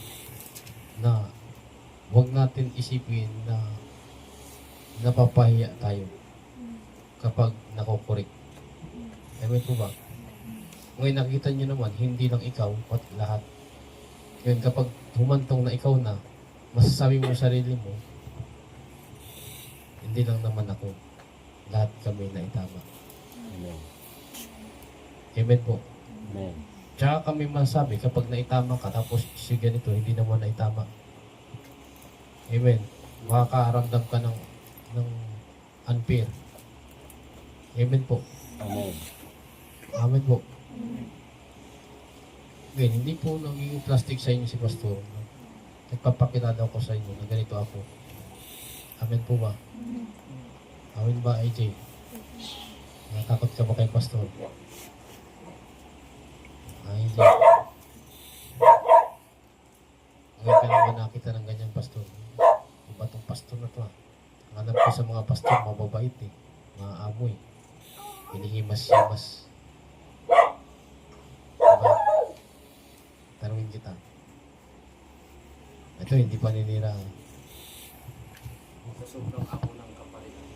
A: na huwag natin isipin na napapahiya tayo kapag nakokorek. Amen po ba? Ngayon nakita nyo naman, hindi lang ikaw, at lahat. Ngayon kapag humantong na ikaw na, masasabi mo sa sarili mo, hindi lang naman ako. Lahat kami na itama.
B: Amen.
A: Amen po.
B: Amen.
A: Tsaka kami masabi kapag naitama ka, tapos si ganito, hindi naman naitama. Amen. Makakaramdam ka ng unfair. Amen po.
B: Amen.
A: Amen po. Ngayon, hindi po naging plastic sa inyo si Pastor. Nagpapakilala ko sa inyo na ganito ako. Amen po ba? Amen ba, AJ? Natakot ka ba kay Pastor? AJ. Ngayon ka naman nakita ng ganyang Pastor. Iba tong Pastor na to ah. Ang alam ko sa mga Pastor, mababait eh. Mga amoy. Hinihimas-himas. Diba? Tanungin kita. Ito, hindi pa ninira. Sa sobrang ako ng kapalitan.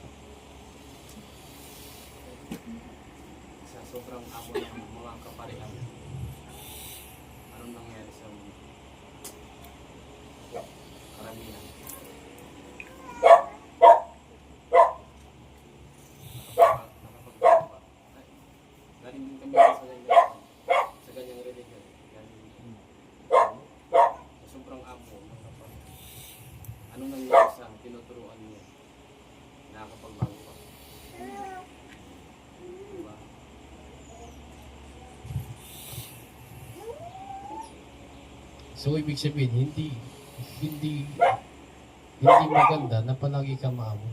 A: Sa sobrang ako ng mga kapalitan. Anong nangyari sa karamihan? Nakapagpapa. Galing din kami sa ganyang religion. Sa sobrang amo ng kapalitan. Anong nangyari sa tinuturuan niyo? Nakakapagbago ka. Diba? So, ibig sabihin, hindi maganda na palagi ka maamo.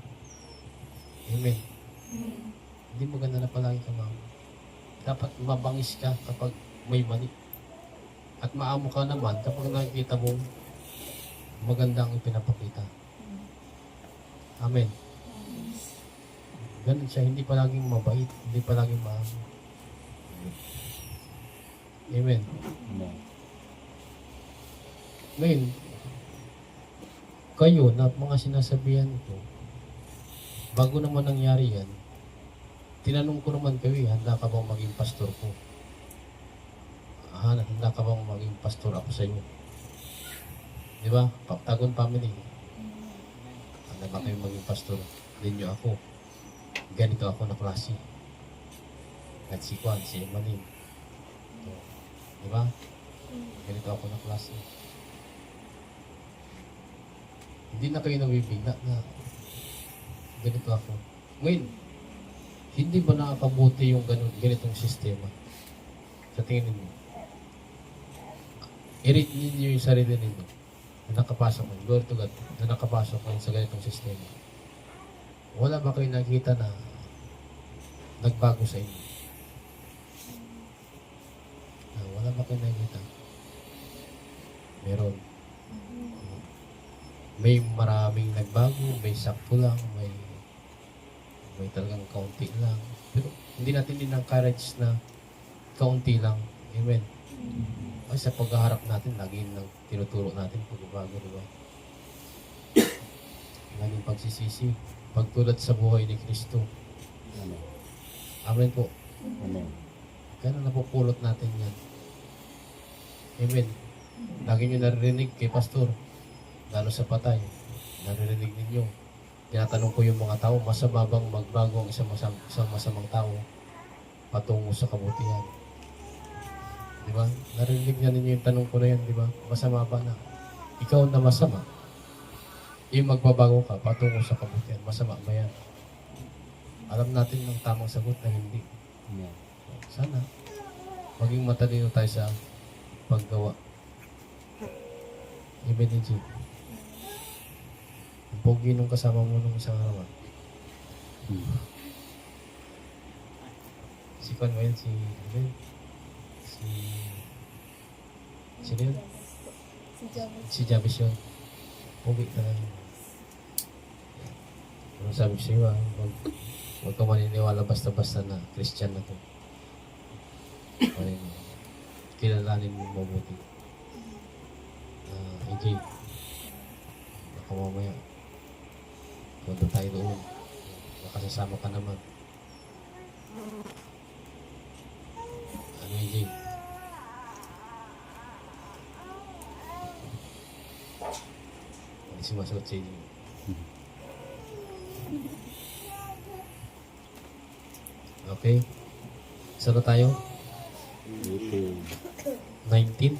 A: Amen. Hindi maganda na palagi ka maamo. Dapat mabangis ka kapag may mali. At maamo ka naman kapag nakikita mo maganda ang ipinapakita. Amen. Ganun siya, hindi palaging mabait, hindi palaging maamo. Amen.
B: Amen.
A: Ngayon, kayo na mga sinasabihan ko, bago naman nangyari yan, tinanong ko naman kayo, handa ka bang maging pastor ko? Handa ka bang maging pastor ako sa inyo? Di ba? Paktagon family. Handa ba kayo maging pastor? Din nyo ako. Ganito ako na klase. At si Juan, si Emanin. Di ba? Ganito ako na klase. Hindi na kayo nabibigla na ganito ako. Ngayon, hindi ba nakakabuti yung ganitong sistema? Sa tingin ninyo? I-rate ninyo yung sarili ninyo na nakapasok mo. Glory to God. Na nakapasok mo sa ganitong sistema. Wala ba kayo nakita na nagbago sa inyo? Wala ba kayo nakita? Meron. May maraming nagbago, may sakto lang, may talagang kaunti lang. Pero hindi natin din ang courage na kaunti lang. Amen. Ay, sa paghaharap natin, lagi nang tinuturo natin pagbabago, di ba? Laging pagsisisi, pagtulad sa buhay ni Kristo.
B: Amen.
A: Amen po.
B: Amen.
A: Kaya napupulot natin yan. Amen. Lagi nyo naririnig kay Pastor, lalo sa patay, naririnig ninyo. Tinatanong ko yung mga tao, masama bang magbago ang isang masamang tao patungo sa kabutihan? Di ba? Naririnig na ninyo yung tanong ko na yan, di ba? Masama ba na? Ikaw na masama, yung magbabago ka patungo sa kabutihan, masama ba yan? Alam natin ng tamang sagot na hindi.
B: Amen.
A: Sana, maging matalino tayo sa paggawa. Amen din, G. Ang pogi nung kasama mo nung isang araw. Si Conwell, si sino yun? Si Javis yun. Pogi talaga. Ano sabi ko sa iyo, huwag ka maniniwala basta-basta na Christian na to. Kilalanin mo mabuti. AJ, baka mamaya punta tayo doon, makasasama ka naman. sumasagot sa inyo. Okay. Isa na tayo? 19.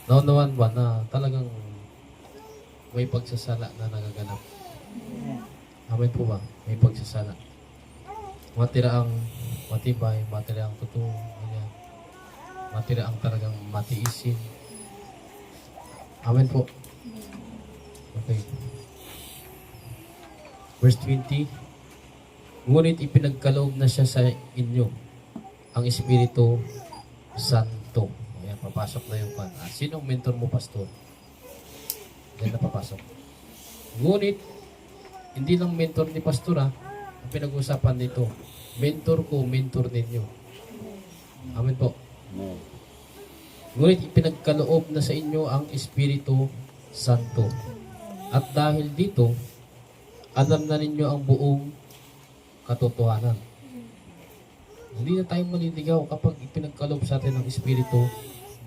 A: Naunawan ba na talagang may pagsasala na nagaganap? Amen po ba? May pagsasala. Matira ang matibay, matira ang totoo, ganyan. Matira ang talagang matiisin. Amen po. Okay. Verse 20. Ngunit ipinagkaloob na siya sa inyo ang Espiritu Santo. Ayan, papasok na yung pan. Sinong mentor mo, pastor? Diyan na papasok. Ngunit, hindi lang mentor ni pastor ang pinag-uusapan nito. Mentor ko, mentor ninyo. Amen po.
B: Amen.
A: Ngunit ipinagkaloob na sa inyo ang Espiritu Santo. At dahil dito, alam na ninyo ang buong katotohanan. Hindi na tayo maliligaw kapag ipinagkaloob sa atin ng Espiritu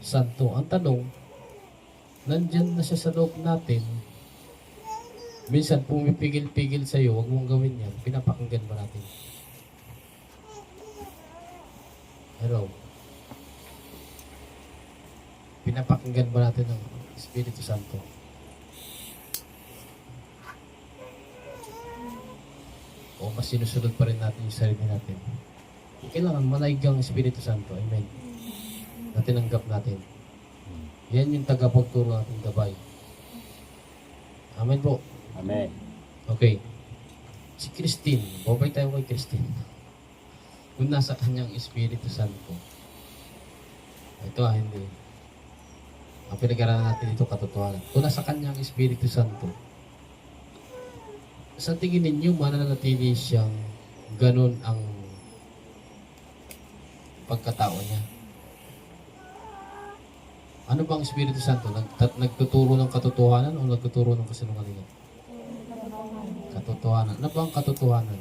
A: Santo. Ang tanong, nandyan na siya sa loob natin. Minsan pumipigil-pigil sa iyo, huwag mong gawin yan. Pinapakinggan ba natin? Hello? Pinapakinggan ba natin ng Espiritu Santo? O mas sinusunod pa rin natin yung sarili natin? Kailangan manaig ang Espiritu Santo. Amen. Na tinanggap natin. Yan yung tagapagturo ng ating gabay. Amen po.
B: Amen.
A: Okay. Si Christine. Babay tayo kay Christine. Kung nasa kanyang Espiritu Santo. Ito hindi. Ang pinag-aralan natin dito katotohanan. Kung nasa kanyang Espiritu Santo, sa tingin ninyo, mananatili siyang ganun ang pagkatao niya. Ano bang Espiritu Santo? Nagtuturo ng katotohanan o nagtuturo ng kasinungalingan? Katotohanan. Ano bang katotohanan?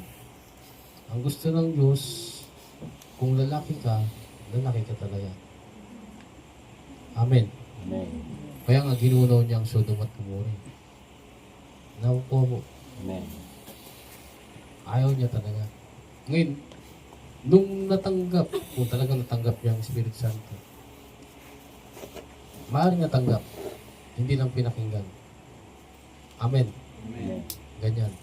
A: Ang gusto ng Diyos, kung lalaki ka talaga. Amen.
B: Amen.
A: Kaya nga ginunaw niya ang Sodom at Gomorrah. Nakukuha mo.
B: Amen.
A: Ayaw niya talaga. Ngayon, nung natanggap, kung talagang natanggap niya ang Espiritu Santo, maaaring natanggap, hindi lang pinakinggan. Amen.
B: Amen.
A: Ganyan.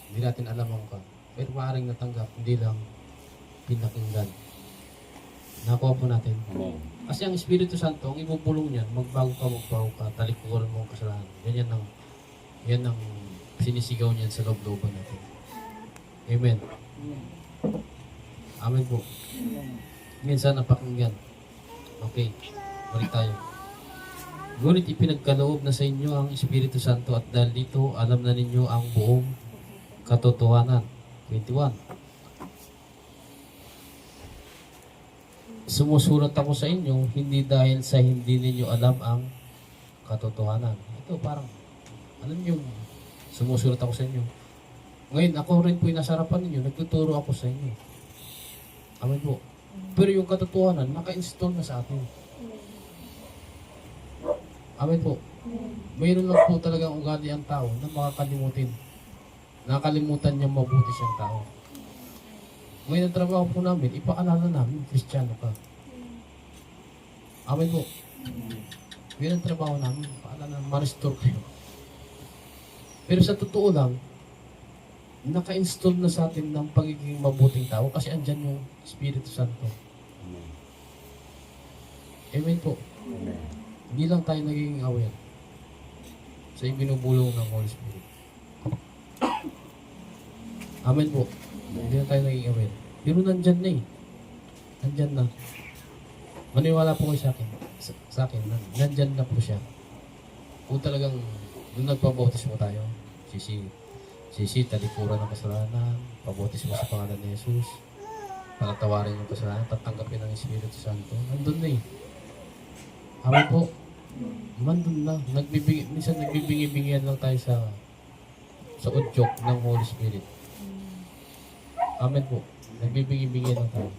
A: Hindi natin alam ang ka. Pero maaaring natanggap, hindi lang pinakinggan. Nakuha po natin.
B: Amen.
A: Kasi ang Espiritu Santo, ang ibubulong niyan, magbago ka, talikuran mo ang kasalanan. Yan ang sinisigaw niyan sa loob-looban natin. Amen. Amen po. Minsan napakinggan. Okay, balik tayo. Ngunit ipinagkaloob na sa inyo ang Espiritu Santo at dahil dito alam na ninyo ang buong katotohanan. 21. Sumusulat ako sa inyo hindi dahil sa hindi ninyo alam ang katotohanan. Ito parang, alam niyo, sumusulat ako sa inyo. Ngayon, ako rin po yung nasa harapan ninyo, nagtuturo ako sa inyo. Amen po. Pero yung katotohanan, naka-install na sa atin. Amen po. Mayroon lang po talagang ugali ang tao na makakalimutin. Nakalimutan niya mabuti siyang tao. Ngayon, ang trabaho po namin, ipaalala namin, Kristiyano ka. Amen po. Ngayon, ang trabaho namin, ipaalala, ma-restore kayo. Pero sa totoo lang, naka-install na sa atin ng pagiging mabuting tao kasi andyan yung Espiritu Santo.
B: Amen.
A: Amen po.
B: Amen.
A: Hindi lang tayo nagiging aware sa binubulong ng Holy Spirit. Amen po. Hindi na tayo nagiging aware. Pero nandyan na eh. Nandyan na. Maniwala po kayo sa akin. Sa akin, nandyan na po siya. Kung talagang nung nagpabautismo tayo, talikuran ng kasalanan, pabautismo sa pangalan ni Jesus, palatawarin yung kasalanan, tatanggapin ng Espiritu Santo. Nandun na eh. Amen po. Nandun na. Minsan nagbibingi-bingihan lang tayo sa udyok ng Holy Spirit. Amen po. Nagbibingi-bingihan lang tayo.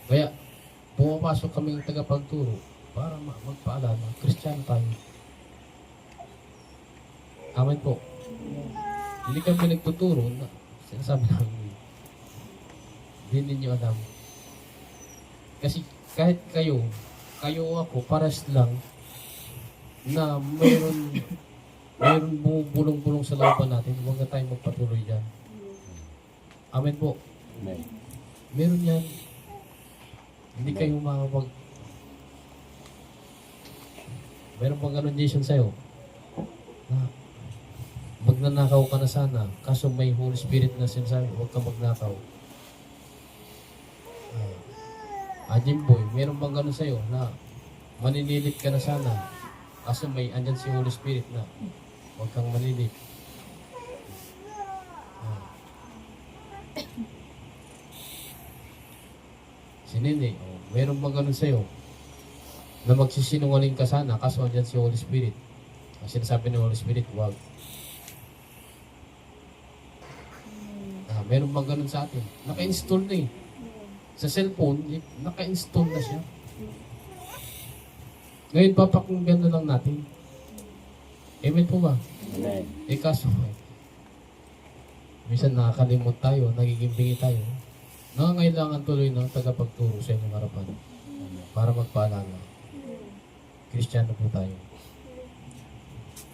A: Kaya, pumapasok kami ng tagapagturo. para magpaalala, Kristiyano tayo. Amen po. Hindi kami nagtuturo na sinasabi namin. Hindi ninyo alam. Kasi kahit kayo o ako, pares lang na mayroon bumubulong-bulong sa looban natin. Huwag na tayong magpatuloy dyan. Amen po.
B: Amen.
A: Meron yan. Hindi kayo meron bang ganun, Jason, sa'yo? Na magnanakaw ka na sana, kaso may Holy Spirit na sinasabi, huwag ka magnakaw. Jimboy, meron bang ganun sa'yo na maninilit ka na sana, kaso may andyan si Holy Spirit na huwag kang manilit. Si Nene, meron bang ganun sa'yo na magsisinungaling ka sana, kaso andyan si Holy Spirit. Ang sinasabi ng Holy Spirit, huwag. Meron bang ganun sa atin? Naka-install na eh. Sa cellphone, naka-install na siya. Ngayon, papakinggan na lang natin. Amen po ba?
B: Amen.
A: Kaso, minsan nakakalimot tayo, nagiging bingi tayo. Nangangailangan tuloy ng tagapagturo sa inyong harapan para magpaalala. Kristiyano po tayo.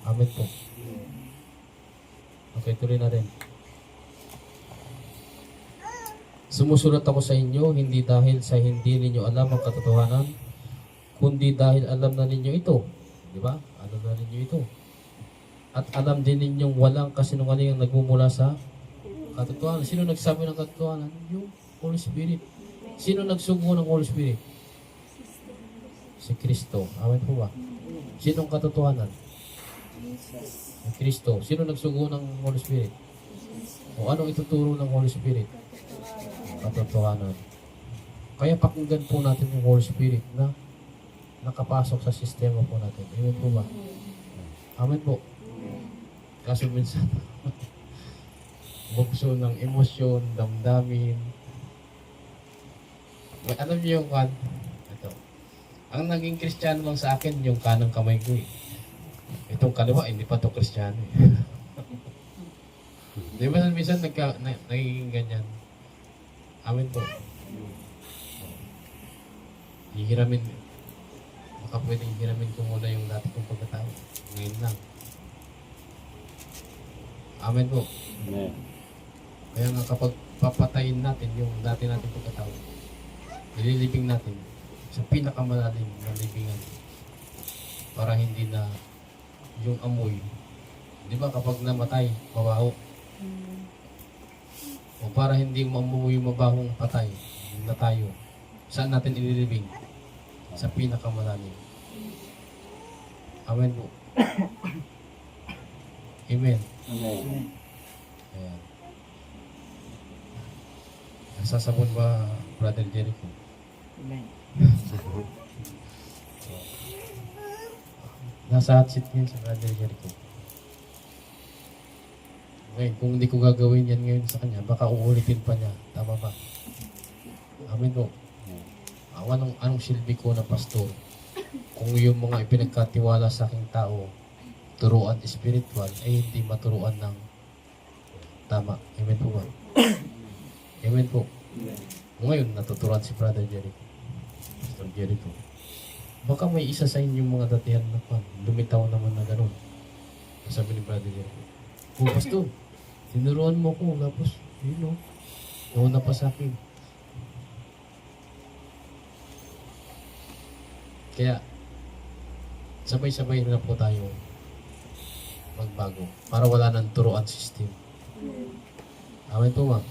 A: Amen po. Okay, tuloy natin. Sumusulat ako sa inyo, hindi dahil sa hindi ninyo alam ang katotohanan, kundi dahil alam na ninyo ito. Di ba? Alam na ninyo ito. At alam din ninyong walang kasinungaling ang nagmumula sa katotohanan. Sino nagsabi ng katotohanan? Yung Holy Spirit. Sino nagsugo ng Holy Spirit? Si Kristo. Amen po ba? Sinong katotohanan? Si Kristo. Sino nagsugo ng Holy Spirit? O anong ituturo ng Holy Spirit? Katotohanan. Kaya pakinggan po natin yung Holy Spirit na nakapasok sa sistema po natin. Amen po ba? Amen po. Kaso minsan, bukso ng emosyon, damdamin. Alam niyo yung ito. Ang naging Kristiyano lang sa akin, yung kanang kamay ko eh. Itong kaliwa, hindi pa to Kristiyano eh. Di ba minsan nagiging ganyan? Amen po. Hihiramin. Baka pwedeng hiramin ko muna yung dati kong pagkatao. Ngayon lang. Amen po.
B: Amen.
A: Kaya nga kapag papatayin natin yung dati natin pagkatao, ililibing natin sa pinakamalalim na libingan para hindi na yung amoy. Di ba kapag namatay, mabaho? O para hindi mamuhay yung mabahong patay na tayo, saan natin ililibing? Sa pinakamalalim. Amen po. Amen.
B: Amen.
A: Ayan. Nasasabon ba, Brother Jericho?
D: Amen.
A: Nasa hot seat ngayon si Brother Jericho. Ngayon, kung hindi ko gagawin yan ngayon sa kanya, baka uulitin pa niya. Tama ba? Amen po. Anong silbi ko na pastor? Kung yung mga ipinagkatiwala sa aking tao, turuan spiritual, ay hindi maturuan ng tama. Amen po ba? Amen po. Ngayon, natuturuan si Brother Jericho. Pastor Jericho. Baka may isa sa inyong mga datihan na pan, lumitaw naman na gano'n. Sabi ni Brother Jericho, oh, pastor, tinuruan mo ko, tapos, yun o, nauna pa sa akin. Kaya, sabay-sabay na po tayo magbago para wala ng turuan system. Amen po, ma'am.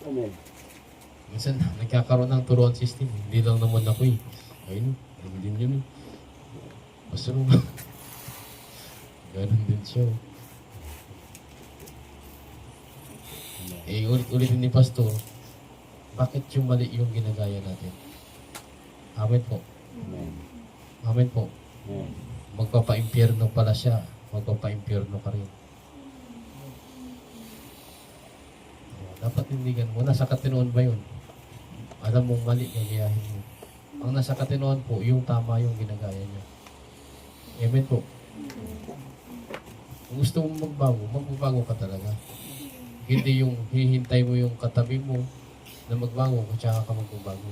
B: Amen.
A: Minsan, nagkakaroon ng turuan system. Hindi lang naman ako eh. Ayun, ganun din yun eh. Basta naman. Ganun din siya. Ulit-ulitin ni Pastor, bakit yung mali yung ginagaya natin? Amen po.
B: Amen.
A: Amen po.
B: Amen.
A: Magpapa-impyerno pala siya. Magpapa-impyerno ka rin. Dapat tindigan mo. Nasa katinuan ba yun? Alam mong mali, gagayahin mo. Ang nasa katinoan po, yung tama yung ginagaya niya. Amen po. Kung gusto mong magbago, magbabago ka talaga. Hindi yung hihintay mo yung katabi mo na magbago at saka ka magbabago.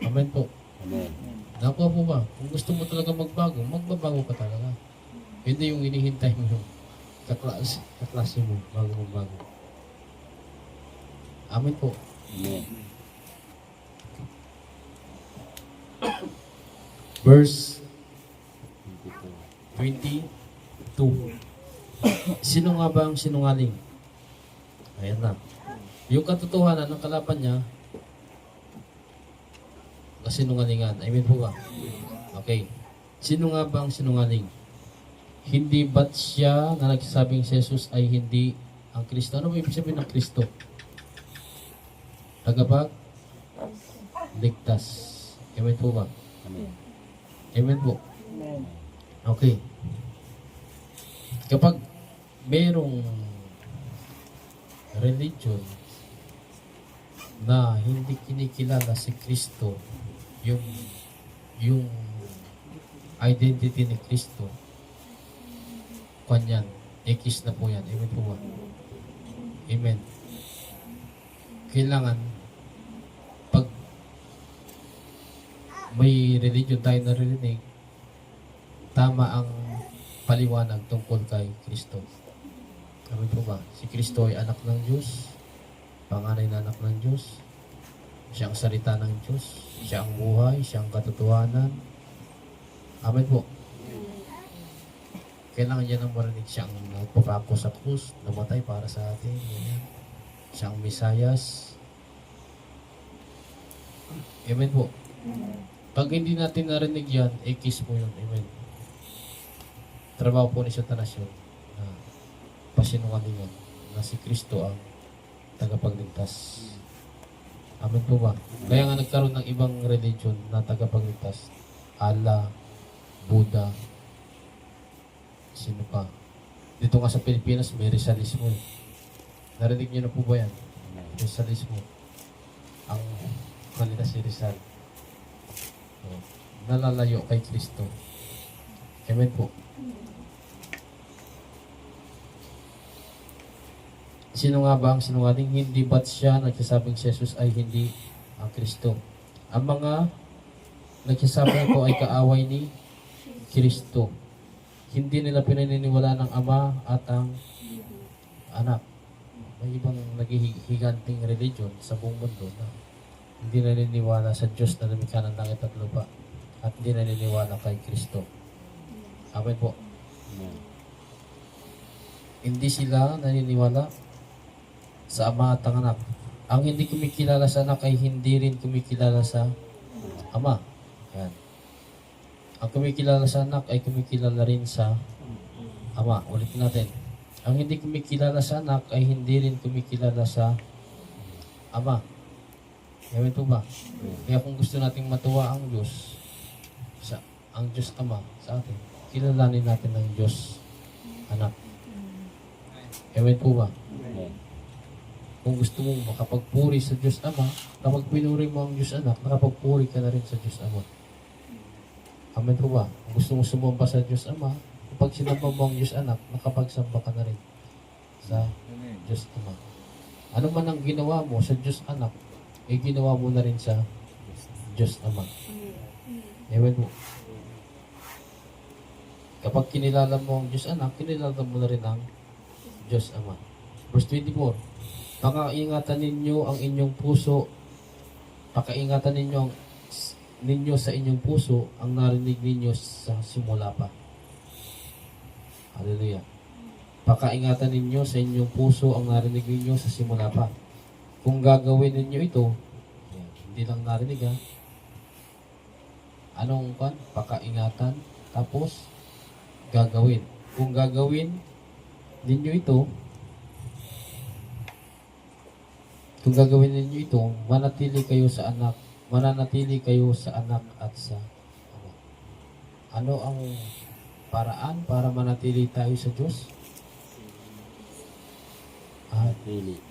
A: Amen po.
B: Amen.
A: Nakuha po ba? Kung gusto mo talaga magbago, magbabago ka talaga. Hindi yung inihintay mo yung kaklase mo bago magbago. Amen po.
B: Amen.
A: Verse 22. Sino nga ba ang sinungaling? Ayan na. Yung katotohanan ng kalaban niya, kasinungalingan. Amen po ba? Okay. Sino nga ba ang sinungaling? Hindi ba't siya na nagsasabing si Jesus ay hindi ang Kristo? Ano ba ibig sabihin ng Kristo? Tagapag? Ligtas. Amen po ba?
B: Amen.
A: Amen po. Okay. Kapag merong religion na hindi kinikilala si Kristo, yung identity ni Kristo, kanyan, X na po yan. Amen po ba? Amen. Kailangan, pag may religion tayo narinig, tama ang paliwanag tungkol kay Kristo. Amen po ba? Si Kristo ay anak ng Diyos, panganay na anak ng Diyos, siya ang salita ng Diyos, siya ang buhay, siya ang katotohanan. Amen po. Kailangan niya nang marinig siya ang nagpapako sa krus, namatay para sa atin. Ganyan. Siya ang Mesayas. Amen po. Pag hindi natin narinig yan, X mo yun. Amen. Trabaho po ni Satanas yun. Pasinungalingan na si Kristo ang tagapagligtas. Amen po ba? Kaya nga nagkaroon ng ibang religion na tagapagligtas. Allah, Buddha, sino pa? Dito nga sa Pilipinas may Rizalismo eh. Narinig niyo na po ba yan? Rizalismo. Ang kanila si Rizal. So, nalalayo kay Kristo. Amen po. Sino nga ba ang sinungaling? Hindi ba't siya nagsasabing si Jesus ay hindi ang Kristo? Ang mga nagsasabi ko ay kaaway ni Kristo. Hindi nila pinaniniwala ng Ama at ang Anak. May ibang naghihiganting religion sa buong mundo na hindi naniniwala sa Diyos na lumikha ng langit at lupa at hindi naniniwala kay Kristo. Amen po.
B: Amen.
A: Hindi sila naniniwala sa Ama at ang Anak. Ang hindi kumikilala sa Anak ay hindi rin kumikilala sa Ama. Yan. Ang kumikilala sa Anak ay kumikilala rin sa Ama. Ulitin natin. Ang hindi kumikilala sa Anak ay hindi rin kumikilala sa Ama. Amen po ba? Kaya kung gusto nating matuwa ang Diyos, ang Diyos Ama sa atin, kilalanin natin ang Diyos Anak. Amen po ba?
B: Amen.
A: Kung gusto mong makapagpuri sa Diyos Ama, kapag pinuri mo ang Diyos Anak, nakapagpuri ka na rin sa Diyos Ama. Amen po ba? Kung gusto mong sumamba sa Diyos Ama, kapag sinamba mo ang Diyos Anak, nakapagsamba ka na rin sa Diyos Ama. Ano man ang ginawa mo sa Diyos Anak, ay ginawa mo na rin sa Diyos Ama. Amen po. Kapag kinilala mo ang Diyos Anak, kinilala mo na rin ang Diyos Ama. Verse 24, pakaingatan ninyo ang inyong puso, pakaingatan ninyo sa inyong puso ang narinig ninyo sa simula pa. Hallelujah. Pakaingatan ninyo sa inyong puso ang narinig ninyo sa simula pa. Kung gagawin ninyo ito, hindi lang narinig ha. Anong kan? Pakaingatan, tapos gagawin. Kung gagawin ninyo ito, mananatili kayo sa anak at sa Ama. Ano ang paraan para manatili tayo sa Diyos?
B: Manatili.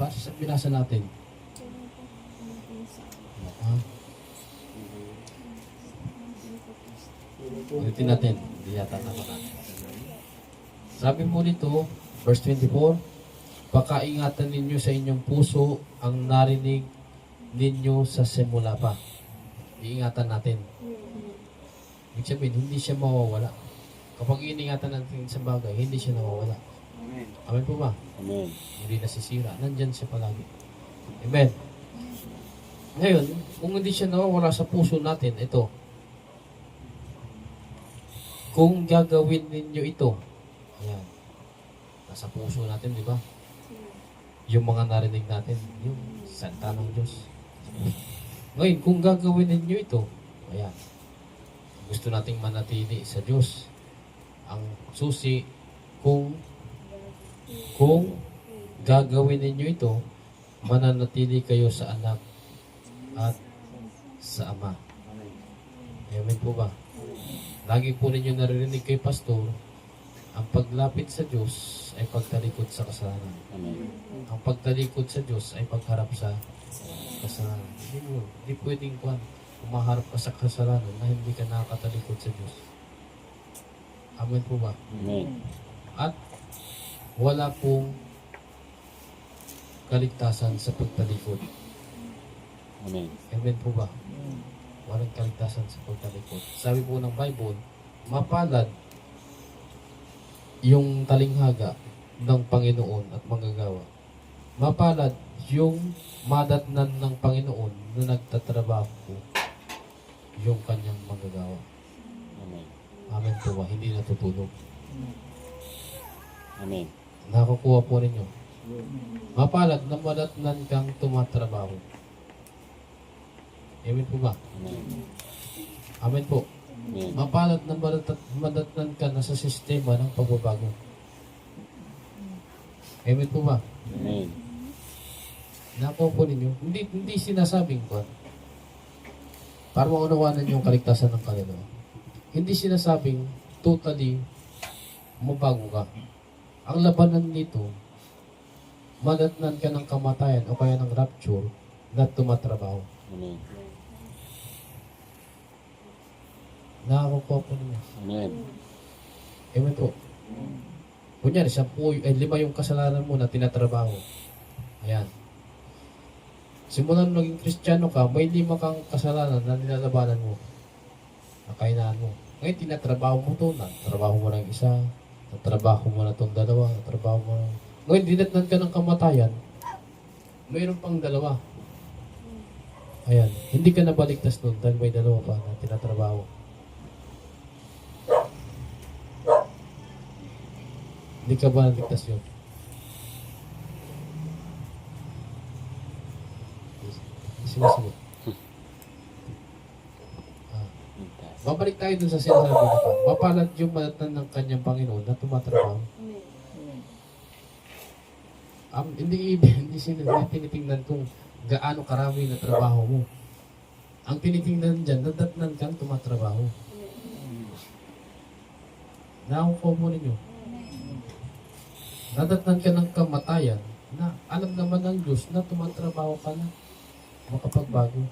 A: Base sa binasa natin. Ha? Ulitin natin. Hindi yata naman. Sabi po dito, verse 24, pakaingatan ninyo sa inyong puso ang narinig ninyo sa simula pa. Iingatan natin. Ibig sabihin, hindi siya mawawala. Kapag iingatan natin sa bagay, hindi siya nawawala.
D: Amen.
A: Amen po ba?
B: Amen.
A: Hindi nasisira. Nandyan siya palagi. Amen. Ngayon, kung hindi siya nawawala sa puso natin, ito. Kung gagawin ninyo ito, ayan, nasa puso natin, di ba? Yung mga narinig natin, yung salita ng Diyos. Ngayon, kung gagawin ninyo ito, ayan, gusto nating manatili sa Diyos. Ang susi, kung gagawin ninyo ito, mananatili kayo sa anak at sa ama. Amen po ba? Lagi po ninyo naririnig kay pastor, ang paglapit sa Diyos ay pagtalikod sa kasalanan.
B: Amen.
A: Ang pagtalikod sa Diyos ay pagharap sa kasalanan. Hindi pwedeng umaharap ka sa kasalanan na hindi ka nakakatalikod sa Diyos. Amen po ba?
B: Amen.
A: At wala pong kaligtasan sa pagtalikod.
B: Amen.
A: Amen po ba? Walang kaligtasan sa pagtalikod. Sabi po ng Bible, mapalad yung talinghaga ng Panginoon at manggagawa. Mapalad yung madatnan ng Panginoon na nagtatrabaho yung kanyang manggagawa.
B: Amen.
A: Amen po ba? Hindi natutulog.
B: Amen.
A: Nakukuha po ninyo. Mapalad na madatnan kang tumatrabaho. Amen po ba?
B: Amen.
A: Amen po.
B: Amen.
A: Mapalad na madatnan ka na sa sistema ng pagbabago. Amen po ba?
B: Amen.
A: Nakuha po ninyo. Hindi sinasabing ko. Para maunawanan yung kaligtasan ng kanila. Hindi sinasabing totally mabago ka. Ang labanan nito, madatnan ka ng kamatayan o kaya ng rapture na tumatrabaho.
B: Amen.
A: Nakakuha po ninyo.
B: Amen.
A: Amen po. Kunyari, 5 yung kasalanan mo na tinatrabaho. Ayan. Simulan naging Kristiyano ka, may 5 kang kasalanan na nilalabanan mo. Nakainaan mo. Ngayon, tinatrabaho mo to, natrabaho mo ng isa, natrabaho mo na itong 2, natrabaho mo na... Ngayon, dinatnan ka ng kamatayan, mayroon pang 2. Ayan. Hindi ka nabaligtas nun dahil may 2 pa na tinatrabaho. Hindi ka ba naligtas yun? Sinasagot. Babalik tayo dun sa sinasabi na pa. Mapalad yung madatnan ng kanyang Panginoon na tumatrabaho. Hindi tinitingnan kung gaano karami na trabaho mo. Ang tinitingnan dyan, nadatnan kang tumatrabaho. Nakukuha mo ninyo. Nadatnan ka ng kamatayan na alam naman ng Diyos na tumatrabaho ka na makapagbago.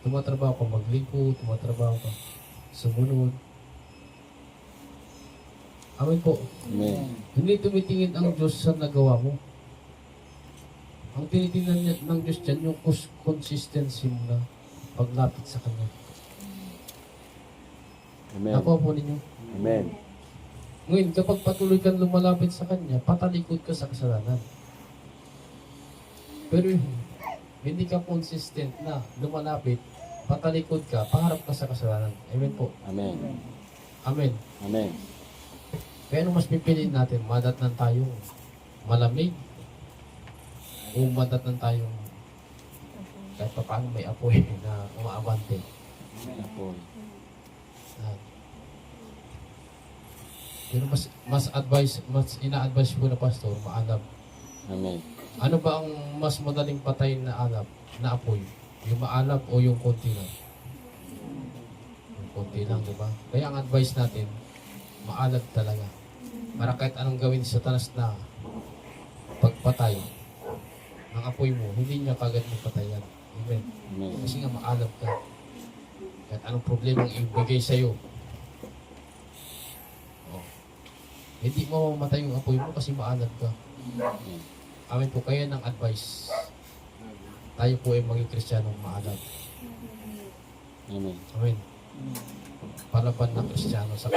A: Tumatrabaho ka maglingkod, tumatrabaho ka sumunod. Amen po.
B: Amen.
A: Hindi tumitingin ang Diyos sa nagawa mo. Ang tinitingnan ng Diyos dyan, yung consistency mo na paglapit sa Kanya.
B: Amen.
A: Nakuha po ninyo.
B: Amen.
A: Ngayon, kapag patuloy kang lumalapit sa Kanya, patalikod ka sa kasalanan. Pero hindi ka consistent na lumalapit, patalikod ka, paharap ka sa kasalanan. Amen po.
B: Amen.
A: Amen.
B: Amen.
A: Kaya nung mas pipiliin natin, madatnan tayong malamig o madatnan tayong kahit pa paano may apoy na umaabante.
B: Apoy.
A: Pero mas ina-advise ko na pastor, maalab.
B: Amen.
A: Ano ba ang mas madaling patayin na alab, na apoy? Yung maalab o yung konti lang? Yung konti lang, di ba? Kaya ang advice natin, maalab talaga. Para kahit anong gawin sa tanas na pagpatay, ang apoy mo, hindi niya kagad mapatayan. Amen.
B: Amen.
A: Kasi nga maalab ka. Kahit anong problema ang ibigay sa'yo, hindi mo mamatay yung apoy mo kasi maalab ka.
B: Amen.
A: Amin po, kaya ng advice. Tayo po ay maging Kristiyanong maalab.
B: Amen.
A: Amen. Palaban ng Kristiyano sa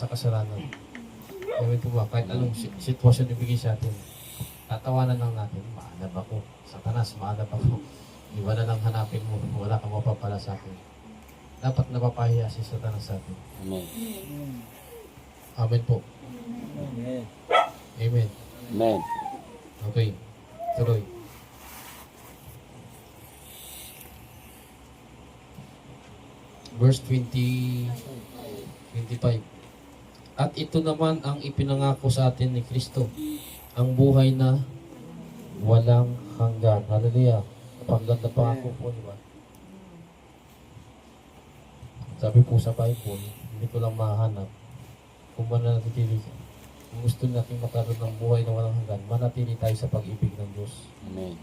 A: kasalanan. Amen po ba? Kahit anong sitwasyon ibigay sa atin, tatawanan lang natin, maalab ako. Satanas, maalab ako. Iba na lang hanapin mo, wala kang mapapala sa akin. Dapat napapahiya si Satanas sa atin.
B: Amen.
A: Amen po.
D: Amen.
A: Amen.
B: Amen.
A: Okay. Tuloy. Verse 25. At ito naman ang ipinangako sa atin ni Kristo, ang buhay na walang hanggan. Hallelujah. Napakaganda pangako po, di ba? Sabi po sa Bible, hindi ko lang mahanap kung mananatili ka. Kung gusto natin makaroon ng buhay na walang hanggan, manatili tayo sa pag-ibig ng Diyos.
B: Amen.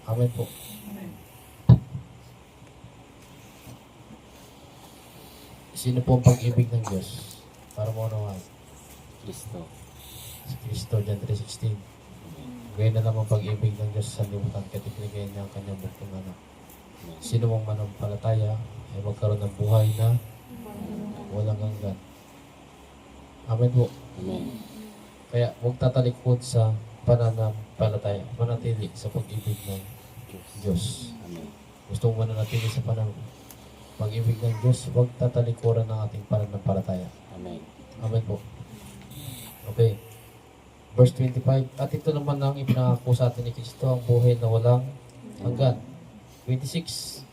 A: Amen po. Sino po ang pag-ibig ng Diyos? Para mo naman.
B: Kristo.
A: Si Kristo, John 3:16. Gaya na naman pag-ibig ng Diyos sa libutan, katipiligay niya ang kanyang buktong anak.
B: Amen.
A: Sino mong manampalataya ay magkaroon ng buhay na walang hanggan. Amen po.
B: Amen.
A: Kaya huwag tatalikod sa pananampalataya. Manatili sa pag-ibig ng Diyos.
B: Amen.
A: Gusto mong mananatili sa pag-ibig ng Diyos, huwag tatalikuran ng ating pananampalataya.
B: Amen.
A: Amen po. Okay. Verse 25. At ito naman ang ipinangako sa atin ni Kristo, ang buhay na walang hanggan. 26.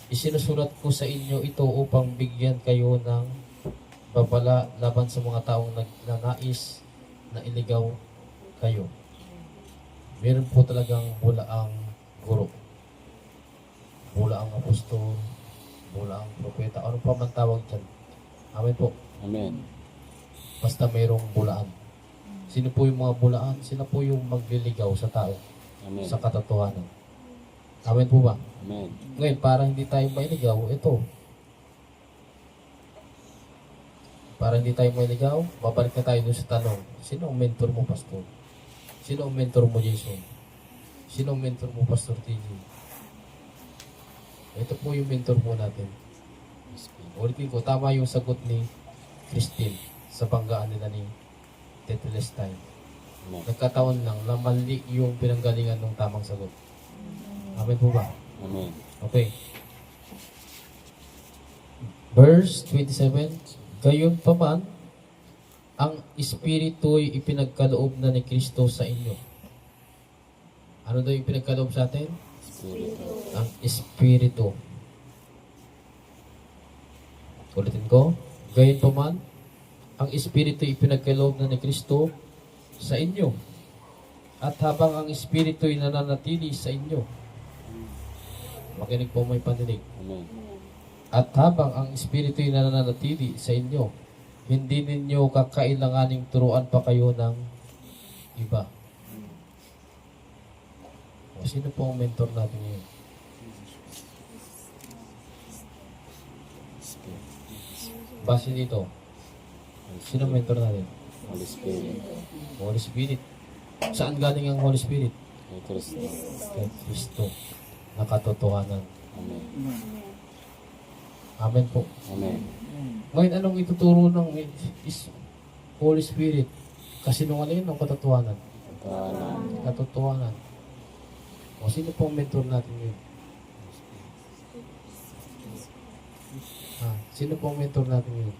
A: Isinusulat ko sa inyo ito upang bigyan kayo ng babala laban sa mga taong nagnanais na iligaw kayo. Meron po talagang bulaang guro. Bulaang apostol, bulaang propeta, ano pa man tawag dyan. Amen po.
B: Amen.
A: Basta mayroong bulaan. Sino po yung mga bulaan? Sila po yung magliligaw sa tao,
B: Amen.
A: sa katotohanan. Amen po ba?
B: Amen.
A: Ngayon, para hindi tayo mailigaw, ito. Para hindi tayo mailigaw, babalik na tayo dun sa tanong. Sino ang mentor mo, Pastor? Sino ang mentor mo, Jason? Sino ang mentor mo, Pastor TJ? Ito po yung mentor mo natin. Ulitin ko, tama yung sagot ni Christine sa banggaan nila ni Tetelestine.
B: Amen.
A: Nagkataon lang na mali yung pinanggalingan ng tamang sagot. Amen po ba?
B: Amen.
A: Okay. Verse 27. Gayon pa man, ang Espiritu'y ipinagkaloob na ni Kristo sa inyo. Ano daw yung pinagkaloob sa atin?
B: Espiritu.
A: Ang Espiritu. Ulitin ko. Gayon pa man, ang Espiritu ipinagkaloob na ni Kristo sa inyo. At habang ang Espiritu ay nananatili sa inyo, makinig po, may pandinig.
B: Amen.
A: At habang ang Espiritu ay nananatili sa inyo, hindi ninyo kakailanganing turuan pa kayo ng iba. O, sino po ang mentor natin ngayon?
B: Spirit.
A: Base dito, sino ang mentor natin?
B: Holy Spirit.
A: Holy Spirit. Saan galing ang Holy Spirit?
B: Kay Kristo.
A: Kay Kristo. Nakatotohanan.
B: Amen.
A: Amen po.
B: Amen.
A: Ngayon, anong ituturo ng is Holy Spirit? Kasinungalingan ng katotohanan.
B: Tawanan.
A: Katotohanan. O, sino po ang mentor natin ngayon? Sino po ang mentor natin ngayon?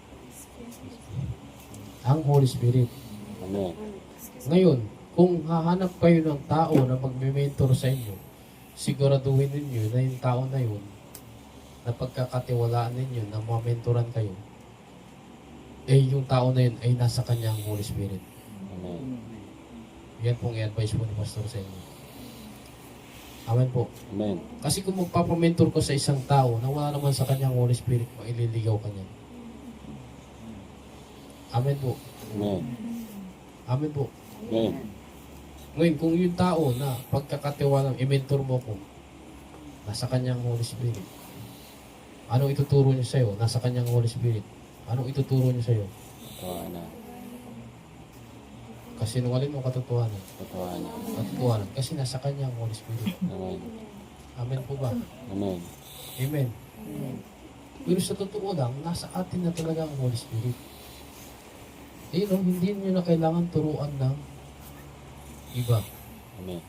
A: Ang Holy Spirit.
B: Amen.
A: Ngayon, kung hahanap kayo ng tao na magme-mentor sa inyo, siguraduhin ninyo na yung tao na yun, na pagkakatiwalaan ninyo, na mamentoran kayo, eh yung tao na yun ay nasa kanyang Holy Spirit.
B: Amen.
A: Yan pong i-advise po ni Pastor sa inyo. Amen po.
B: Amen.
A: Kasi kung magpapamentor ko sa isang tao na wala naman sa kanyang Holy Spirit, maililigaw ka niyan. Amen po.
B: Amen.
A: Amen po.
B: Amen.
A: Ngayon, kung yung tao na pagkakatiwalang i-mentor mo ko, nasa kanyang Holy Spirit. Anong ituturo niya sa'yo? Nasa kanyang Holy Spirit. Anong ituturo niya sa'yo?
B: Katotohanan.
A: Kasinungaling o katotohanan?
B: Katotohanan.
A: Katotohanan. Kasi nasa kanyang Holy Spirit.
B: Amen.
A: Amen po ba?
B: Amen.
A: Amen. Pero sa totoo lang, nasa atin na talaga ang Holy Spirit. Eh, no, hindi nyo na kailangan turuan ng iba.
B: Amen.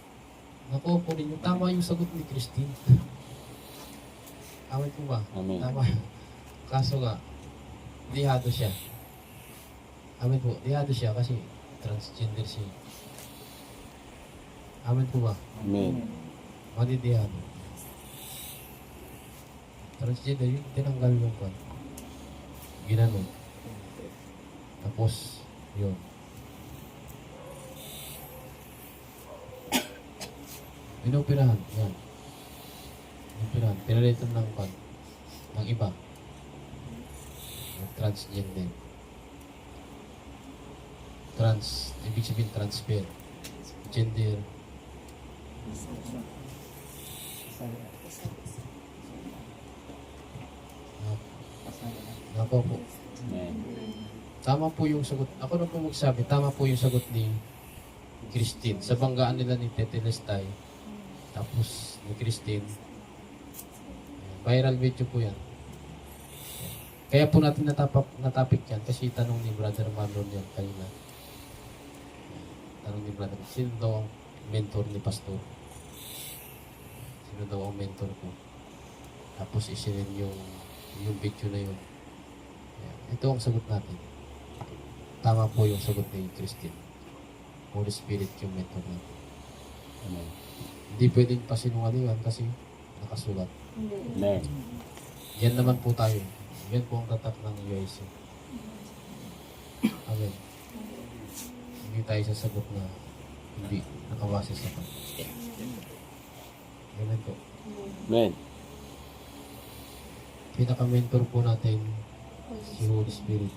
A: Naku po ninyo, tama yung sagot ni Christine. Amen po ba?
B: Amen.
A: Tama. Kaso nga, dihado siya. Amen po, dihado siya kasi transgender siya. Amen po ba?
B: Amen.
A: Madidihado. Transgender yun, tinanggal yung kwan. Ginanon. Tapos, yun. Inoperahan, yan. Inoperahan, pinalitan ng kwan. Ng iba. Yung transgender. Ibig sabihin transfer. Gender. Nako po.
B: Amen.
A: Tama po yung sagot. Ako na po magsabi, tama po yung sagot ni Christine. Sa banggaan nila ni Tete Lestay, tapos ni Christine, viral video po yan. Kaya po natin natapik yan kasi tanong ni Brother Marlon yan kanina. Tanong ni Brother, sino daw ang mentor ni Pastor? Sino daw ang mentor ko? Tapos isilin yung video na yun. Ayan. Ito ang sagot natin. Tama po yung sagot ni Christine. Holy Spirit yung mentor natin.
B: Amen.
A: Hindi pwedeng pasinungalingan kasi nakasulat.
B: Amen.
A: Yan naman po tayo. Yan po ang tatak ng UIC. Amen. Hindi tayo sasagot na hindi nakabase sa kanya. Amen po.
B: Amen.
A: Pinaka-mentor po natin si Holy Spirit.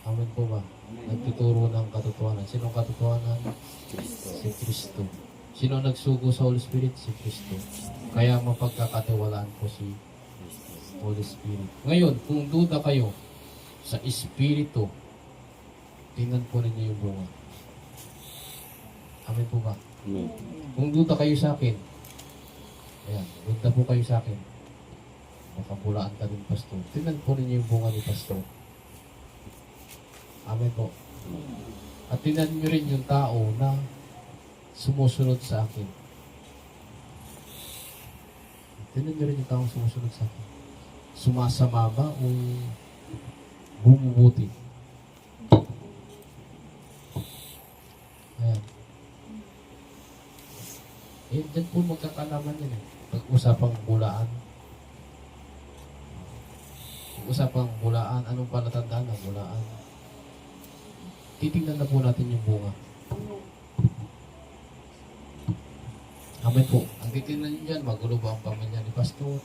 A: Amen po ba? Nagtuturo ng katotohanan. Sino ang katotohanan?
B: Kristo.
A: Si Kristo. Sino ang nagsugo sa Holy Spirit? Si Kristo. Kaya mapagkakatiwalaan po si Holy Spirit. Ngayon, kung duda kayo sa Espiritu, tingnan po ninyo yung bunga. Amen po ba?
B: Amen.
A: Kung duda kayo sa akin, ayan, duda po kayo sa akin, makapulaan ka din, Pastor. Tingnan po ninyo yung bunga ni Pastor. Amen po. At tingnan nyo rin yung tao na sumusunod sa akin. Tingnan nyo rin yung tao sumusunod sa akin. Sumasama ba o bumubuti? Ayan. Eh, dyan po magkakalaman yan eh. Pag-usapang bulaan. Pag-usapang bulaan, anong palatandaan ng bulaan? Titingnan na po natin yung bunga. Amen po. Ang titingnan nyo dyan, magulo ba ang pamilya ni Pastor?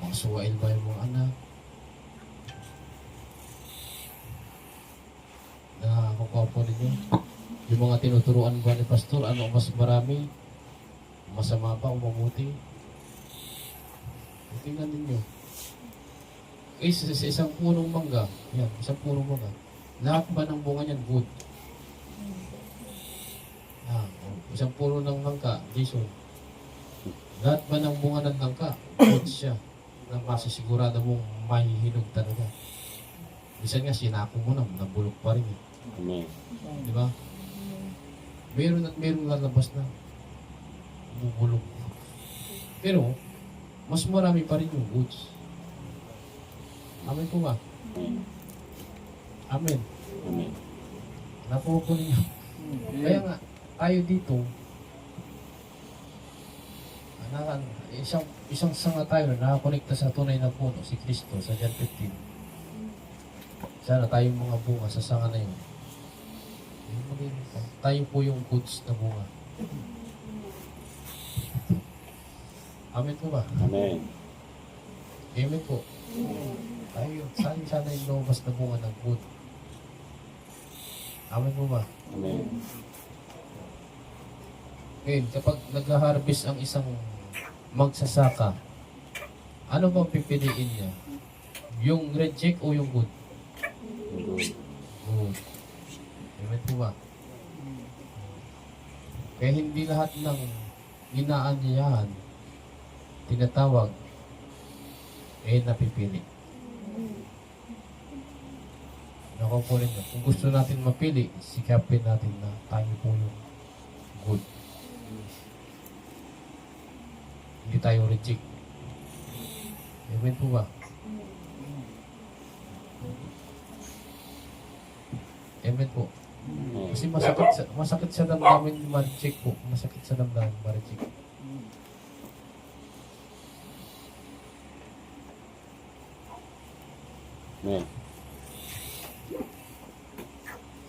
A: Masuwail ba yung mga anak? Nakakukuha po ninyo. Yung mga tinuturuan ba ni Pastor, ano mas marami? Masama ba o mabuti? Tingnan ninyo. Eh, sa isang punong mangga, yan, isang punong mangga, lahat ba ng bunga niyan good? Isang puno ng langka, Jason. Lahat ba ng bunga ng langka, good siya? Na masisigurado mong mahihinog talaga. Minsan nga, sinako mo na, nabulok pa rin eh.
B: Amen.
A: Di ba? Meron at meron lalabas na bubulok. Pero, mas marami pa rin yung goods. Amen po ba?
B: Amen.
A: Amen.
B: Amen.
A: Nakuha po ninyo. Kaya nga, tayo dito, isang sanga tayo na nakakonekta sa tunay na puno, si Kristo, sa John 15. Sana tayong mga bunga sa sanga na yun. Tayo po yung goods na bunga. Amen po ba?
B: Amen.
A: Amen po. Tayo, sana yung lumabas na bunga ng good. Amen po ba?
B: Amen.
A: Ngayon, kapag nag-harvest ang isang magsasaka, ano bang pipiliin niya? Yung reject o yung good?
B: Good.
A: Good. Amen po ba? Kaya hindi lahat ng inaanyayahan, tinatawag, napipili. Naku po rin yun. Kung gusto natin mapili, sikapin natin na tayo po yung good. Hindi tayo reject. Amen po ba? Amen po. Kasi masakit sa damdamin ma-reject po. Masakit sa damdamin ma-reject.
B: Amen.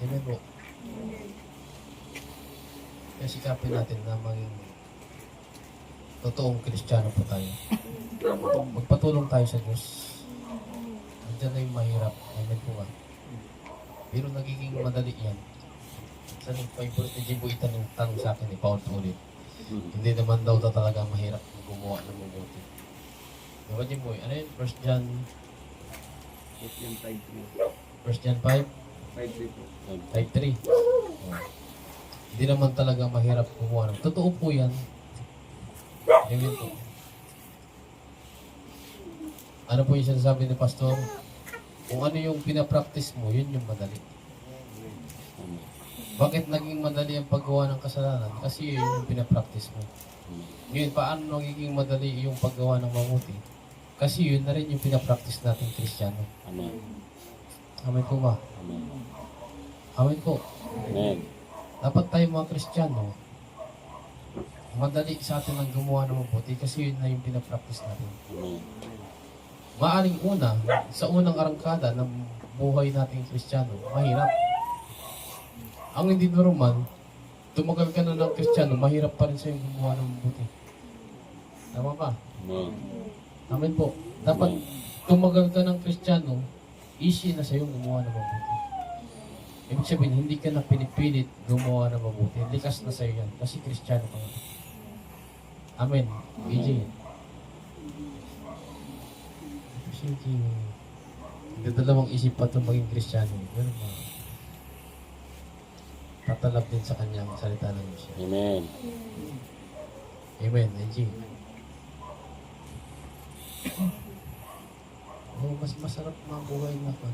A: Amen po. Kaya sikapin natin na maging totoong Kristiyano po tayo. Magpatulong tayo sa Diyos. Nandiyan na yung mahirap. Amen po ba? Pero nagiging madali yan. Sa nung favorite ni Jimbo tanong sa akin, paulit-ulit. Hindi naman daw talaga mahirap gumawa ng mabuti. Diba Jimbo? Ano yun? 1 John 1 John 5? 5.3. Hindi naman talaga mahirap gumawa ng. Totoo po yan. Amen po. Ano po yung sinasabi ni Pastor? Kung ano yung pinapractice mo, yun yung madali. Bakit naging madali ang paggawa ng kasalanan? Kasi yun yung pinapractice mo. Ngayon, paano nagiging madali yung paggawa ng mabuti? Kasi yun na rin yung pinapractice natin Kristiyano.
B: Amen.
A: Amen po ba?
B: Amen.
A: Amen po.
B: Amen.
A: Dapat tayo mga Kristiyano, madali sa atin ang gumawa ng mabuti kasi yun na yung pinapractice natin.
B: Amen.
A: Maaring una, sa unang arangkada ng buhay nating Kristiyano, mahirap. Ang hindi normal, tumagal ka na ng Kristiyano, mahirap pa rin sa'yo gumawa ng mabuti. Tama ba?
B: Amen.
A: Amen po. Dapat tumagal ka ng Kristiyano, easy na sa'yo gumawa ng mabuti. Ibig sabihin, hindi ka na pinipilit gumawa ng mabuti. Likas na sa'yo yan, kasi Kristiyano ka nga. Amen. AJ. Kasi dadalawang isip pa itong maging Kristiyano. Pero tatalab din sa kanyang salita ng Diyos.
B: Amen.
A: Amen. AJ. Mas masarap mabuhay na pa.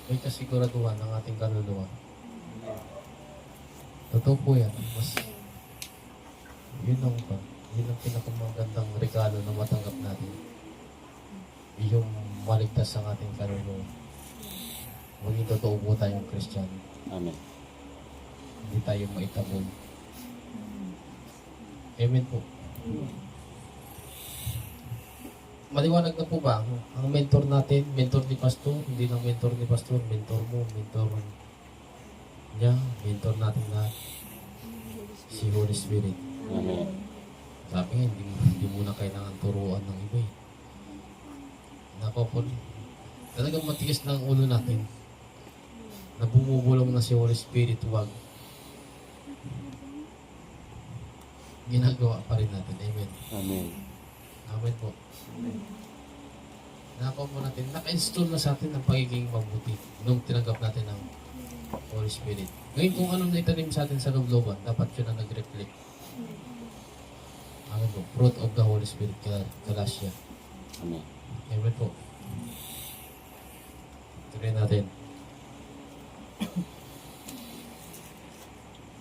A: May kasiguraduhan ng ating kaluluwa. Totoo po yan. Yun ang pinakamagandang regalo na matanggap natin. Yung maligtas ang ating kaluluwa. Maging totoo po tayong Kristiyano.
B: Amen.
A: Hindi tayo maitabol. Amen po. Maliwanag na po ba? Ang mentor natin, mentor ni Pastor, hindi lang mentor ni Pastor, mentor mo, mentor niya, mentor natin na si Holy Spirit.
B: Amen.
A: Sabi nga, hindi mo na kailangan turuan ng iba eh. Nakapon. Talagang matigas na ang ulo natin. Na bumubulong na si Holy Spirit, wag. Ginagawa pa rin natin. Amen.
B: Amen.
A: Amen po. Nakaw po natin, naka-install na sa atin ang pagiging mabuti nung tinanggap natin ang Holy Spirit. Ngayon kung anong naitanim sa atin sa loob-looban, dapat yun ang nag-reflect. Amen po. Fruit of the Holy Spirit, Galatia.
B: Amen.
A: Amen po. Tuloy natin.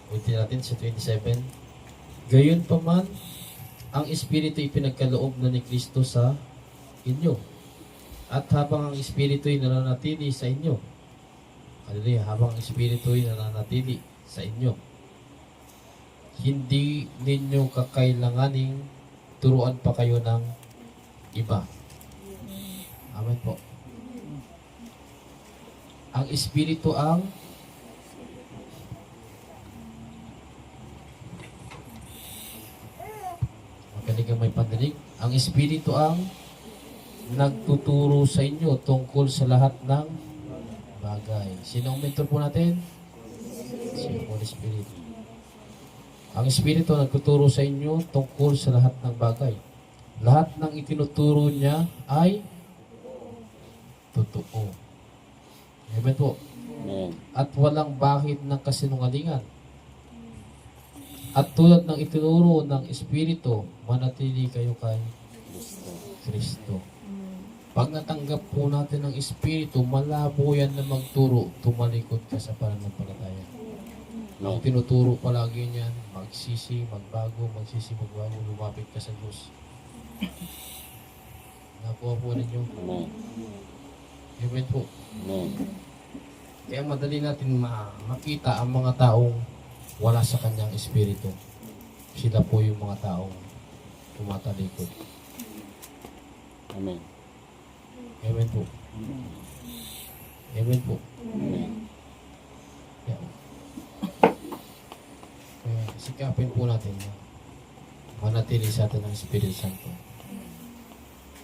A: Ulitin natin sa 27. Gayon pa man, ang Espiritu ay pinagkaloob na ni Kristo sa inyo. At habang ang Espiritu ay nananatili sa inyo, hallelujah, habang ang Espiritu ay nananatili sa inyo, hindi ninyo kakailanganing turuan pa kayo ng iba. Amen po. Ang Espiritu ang magaling ang may pandinig. Ang Espiritu ang nagtuturo sa inyo tungkol sa lahat ng bagay. Sino ang mentor po natin? Si Holy Spirit. Ang Espiritu nagtuturo sa inyo tungkol sa lahat ng bagay. Lahat ng itinuturo niya ay totoo. Amen po.
B: Amen.
A: At walang bahid ng kasinungalingan. At tulad ng itinuro ng Espiritu, manatili kayo kay Kristo. Pag natanggap po natin ng Espiritu, malabo yan na magturo, tumalikod ka sa pananampalataya. Ang tinuturo palagi niyan, magsisi, magbago, lumapit ka sa Diyos. Nakuha po ninyo.
B: Amen.
A: Amen po.
B: Amen.
A: Kaya madali natin makita ang mga taong wala sa kanyang Espiritu. Sila po yung mga taong tumatalikod.
B: Amen.
A: Amen po. Amen po.
B: Amen.
A: Yeah. Kaya sikapin po natin na manatili sa atin ang Espiritu Santo.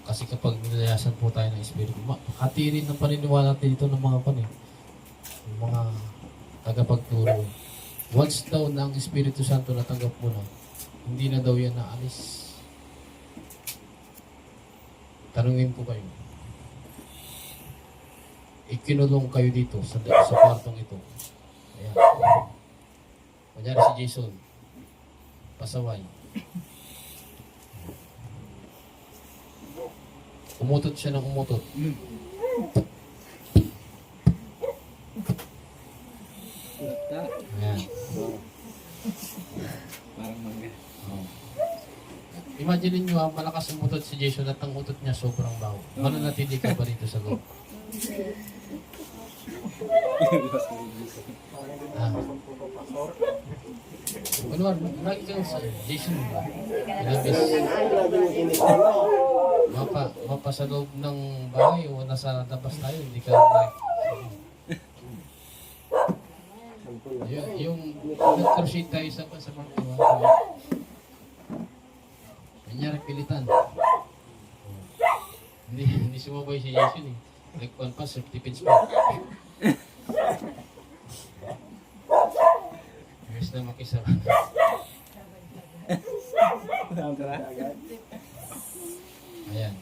A: Kasi kapag nilayasan po tayo ng Espiritu, hati rin ng paniniwala natin dito ng mga yung mga tagapagturo. Once daw na ang Espiritu Santo natanggap mo na, hindi na daw yan naalis. Tanungin ko kayo. Ikinulong kayo dito sa kwartong ito. Ayan. Kunyari si Jason, pasaway. Umutot siya ng umutot. Ayan.
D: Parang mangga.
A: Oh. Imagine niyo malakas umutot si Jason at ang utot niya sobrang baho. Mananatili ka ba dito sa loob? Kunwar, lagi kang sa Jason ba? Ilang beses mapa sa loob ng bahay o nasa labas tayo, hindi ka yung nag-crochet tayo sa mga kiwa. Kanyari pilitan. Hindi sumabay si Jason eh. Nagkuhan pa, certificates pa. Ayos na makisama. Ayan.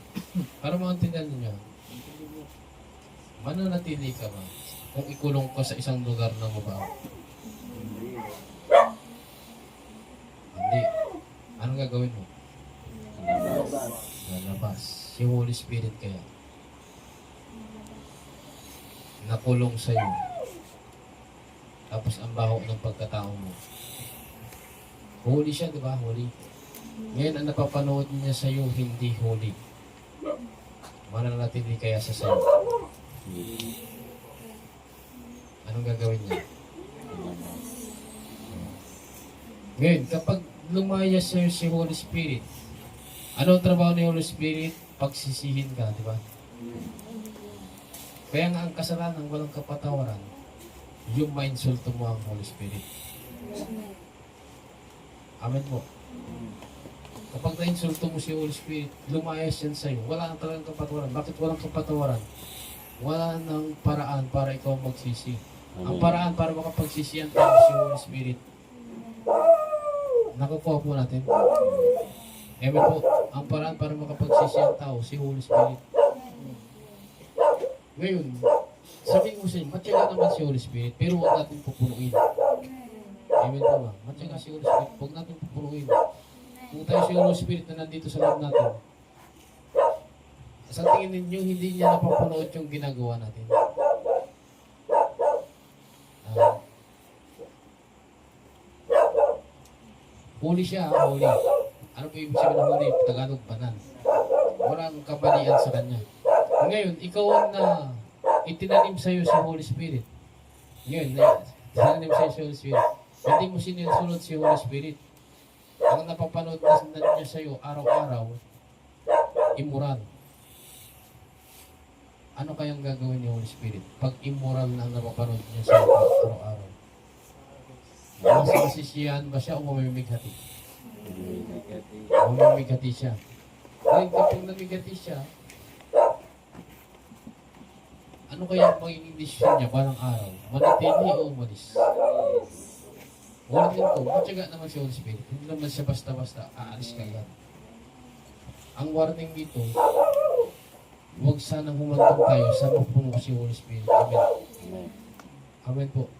A: Para maintindihan ninyo, mananatili ka ba kung ikulong ka sa isang lugar na mabaho? Hindi. Anong gagawin mo? Lalabas. Si Holy Spirit kaya. Nakulong sa'yo. Tapos ang baho ng pagkatao mo. Holy siya, di ba? Holy. Ngayon, ang napapanood niya sa'yo, hindi holy. Mananatili kaya sa sa'yo. Anong gagawin niya? Ngayon, kapag lumaya sa'yo si Holy Spirit, ano ang trabaho ni Holy Spirit? Pagsisihin ka, di ba? Kaya nga ang kasalanan walang kapatawaran, yung ma-insulto mo ang Holy Spirit. Amen po. Kapag na-insulto mo si Holy Spirit, lumayas yan sa'yo. Wala nang talagang kapatawaran. Bakit walang kapatawaran? Wala nang paraan para ikaw magsisi. Ang paraan para makapagsisiyan tayo si Holy Spirit. Nakukuha po natin. Amen po. Ang paraan para makapagsisiyan tao si Holy Spirit. Ngayon, sabihin ko sa inyo, matyaga naman si Holy Spirit, pero huwag natin pupunuin. Amen po ba? Matyaga si Holy Spirit, huwag natin pupunuin. Kung tayo si Holy Spirit na nandito sa loob natin, sa tingin ninyo, hindi niya napapunood yung ginagawa natin. Holy siya, holy. Ano po ibig sabihin ng holy? Tagalog, banal. Walang kabalian sa kanya. Ngayon, ikaw ang na itinanim sa'yo si Holy Spirit. Ngayon, itinanim sa'yo si Holy Spirit. Hindi mo sinusunod si Holy Spirit. Ang napapanood na niya sa'yo araw-araw, immoral. Ano kayang gagawin ni Holy Spirit? Pag immoral na ang napapanood niya sa'yo araw-araw? Masisisiyahan ba siya o mamimighati? Mamimighati siya. Ngayon, kapag namigati siya, Ano kaya ang magiging desisyon niya balang araw? Manatili o umalis? Ulitin ko, matyaga naman si Holy Spirit. Hindi naman siya basta-basta aalis ka agad. Ang warning dito, huwag sanang humantong tayo sa mapuno si Holy Spirit. Amen.
B: Amen.
A: Amen po.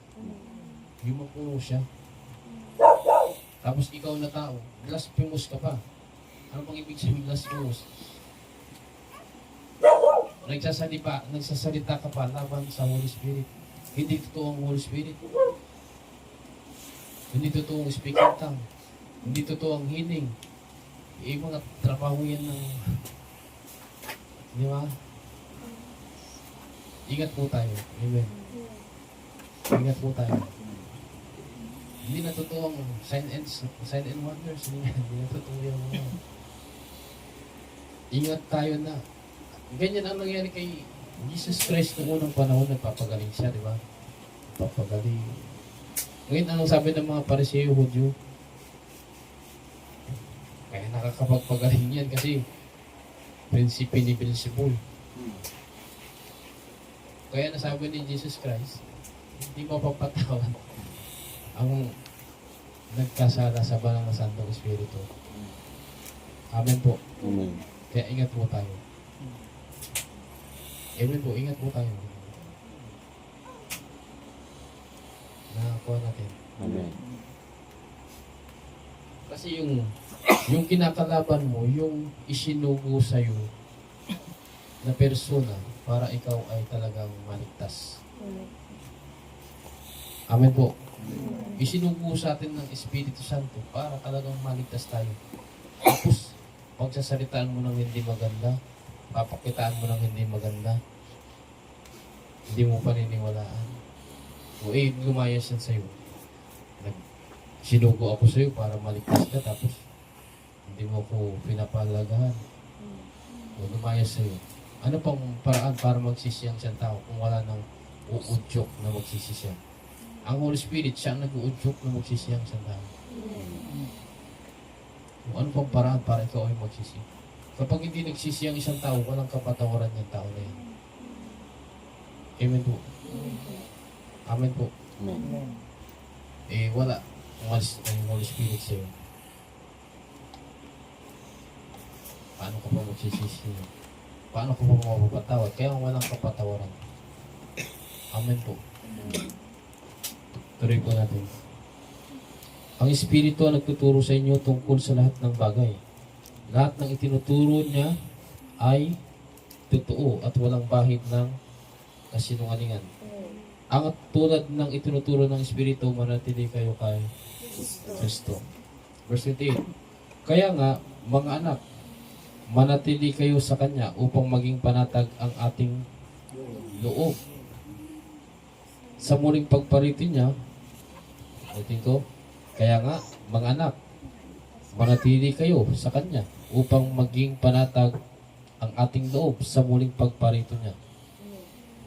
A: Yung mapuno siya. Tapos ikaw na tao, blasphemous ka pa. Ano bang ibig sabihin blasphemous? Nagsasalita ka pa laban sa Holy Spirit. Hindi totoo ang Holy Spirit. Hindi totoo ang speaking tongue. Hindi totoo ang healing. Mga trabaho yan ng... Di ba? Ingat po tayo. Amen. Ingat po tayo. Hindi na totoo ang sign and wonders. Hindi na totoo yung mga. Ingat tayo na. Ganyan ang nangyari kay Jesus Christ noong unang panahon, nagpapagaling siya, di ba? Papagaling. Ngayon, anong sabi ng mga Pariseo, Hudyo? Kaya nakakapagpagaling yan kasi prinsipe ni Beelzebul. Kaya nasabi ni Jesus Christ, hindi mapapatawad ang nagkasala sa banal na Santong Espiritu. Amen po.
B: Amen.
A: Kaya ingat po tayo. Amen po, ingat po tayo. Nakakuha natin.
B: Amen.
A: Kasi yung kinakalaban mo, yung isinugo sa'yo na persona para ikaw ay talagang maligtas. Amen po. Isinugo sa atin ng Espiritu Santo para talagang maligtas tayo. Tapos, pagsasalitaan mo ng hindi maganda, papakitaan mo ng hindi maganda, hindi mo paniniwalaan. O lumayas yan sa'yo. Sinugo ako sa'yo para maligtas ka, tapos hindi mo ko pinapalagahan. O lumayas sa'yo. Ano pang paraan para magsisiyang siyang tao kung wala nang uudyok na magsisiyang? Ang Holy Spirit, siya ang nag-uudyok na magsisiyang siyang tao. Kung ano pang paraan para ikaw ay magsisi. Kapag hindi nagsisi ang isang tao, walang kapatawaran ng tao na yan. Amen po. Amen po.
B: Amen.
A: Wala. Umalis na yung Holy Spirit sa'yo. Paano ka pa magsisisi? Paano ka pa mapapatawad? Kaya walang kapatawaran. Amen po. Tuloy po natin. Ang Espiritu ang nagtuturo sa inyo tungkol sa lahat ng bagay. Lahat ng itinuturo niya ay totoo at walang bahid ng kasinungalingan. Ang tulad ng itinuturo ng Espiritu, manatili kayo kay Kristo. Verse 28. Kaya nga, mga anak, manatili kayo sa Kanya upang maging panatag ang ating loob. Sa muling pagparito niya, ulitin ko, kaya nga, mga anak, manatili kayo sa Kanya upang maging panatag ang ating loob sa muling pagparito niya.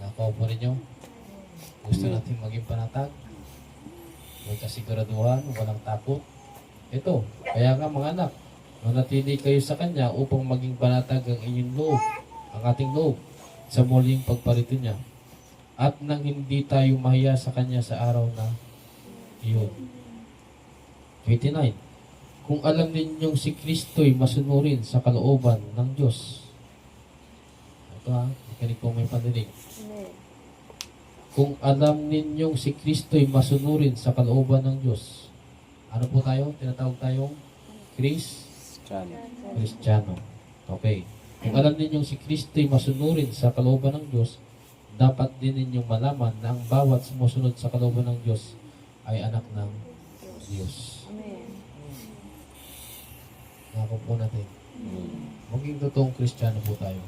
A: Nakuha po ninyo? Gusto natin maging panatag? May kasiguraduhan, walang takot. Ito, kaya nga mga anak, manatili kayo sa Kanya upang maging panatag ang inyong loob, ang ating loob, sa muling pagparito niya. At nang hindi tayo mahiya sa Kanya sa araw na iyon. 29. Kung alam ninyong si Kristo'y masunurin sa kalooban ng Diyos. Ito ha, makinig po may pandinig. Kung alam ninyong si Kristo'y masunurin sa kalooban ng Diyos. Ano po tayo? Tinatawag tayong Kristiyano. Okay. Kung alam ninyong si Kristo'y masunurin sa kalooban ng Diyos, dapat din ninyong malaman na ang bawat sumusunod sa kalooban ng Diyos ay anak ng Diyos. Nako po natin. Maging totoong Kristiyano po tayo.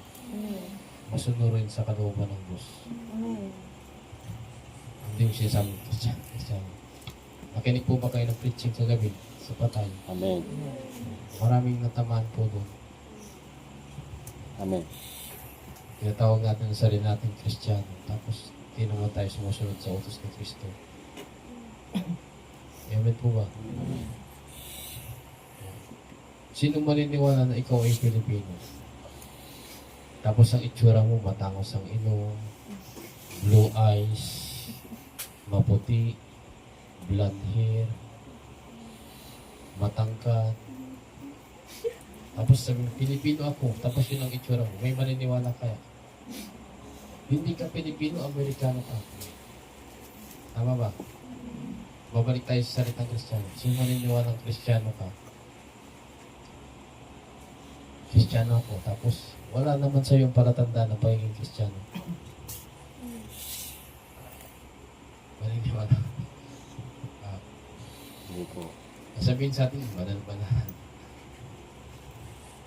A: Masunurin sa kalooban ng Diyos. Hindi mo siya sabi Kristiyano. Makinig po ba kayo ng preaching sa gabi? Sa patay.
B: Amen.
A: Maraming natamaan po doon.
B: Amen.
A: Tinatawag natin ang sarili natin Kristiyano. Tapos, hindi naman tayo sumusunod sa utos ni Kristo. Amen po ba? Sino maniniwala na ikaw ay Pilipino? Tapos ang itsura mo, matangos ang ilong, blue eyes, maputi, blonde hair, matangkad. Tapos sabi, Pilipino ako, tapos yun ang itsura mo. May maniniwala kaya? Hindi ka Pilipino, Amerikano ka. Tama ba? Babalik tayo sa salitang Kristiyano. Sino maniniwala ng Kristiyano ka? Kristiyano ako. Tapos, wala naman sa iyong palatandaan ng pagiging Kristiyano. Maniniwala.
B: Hindi po.
A: Sabihin sa atin, banal-banal.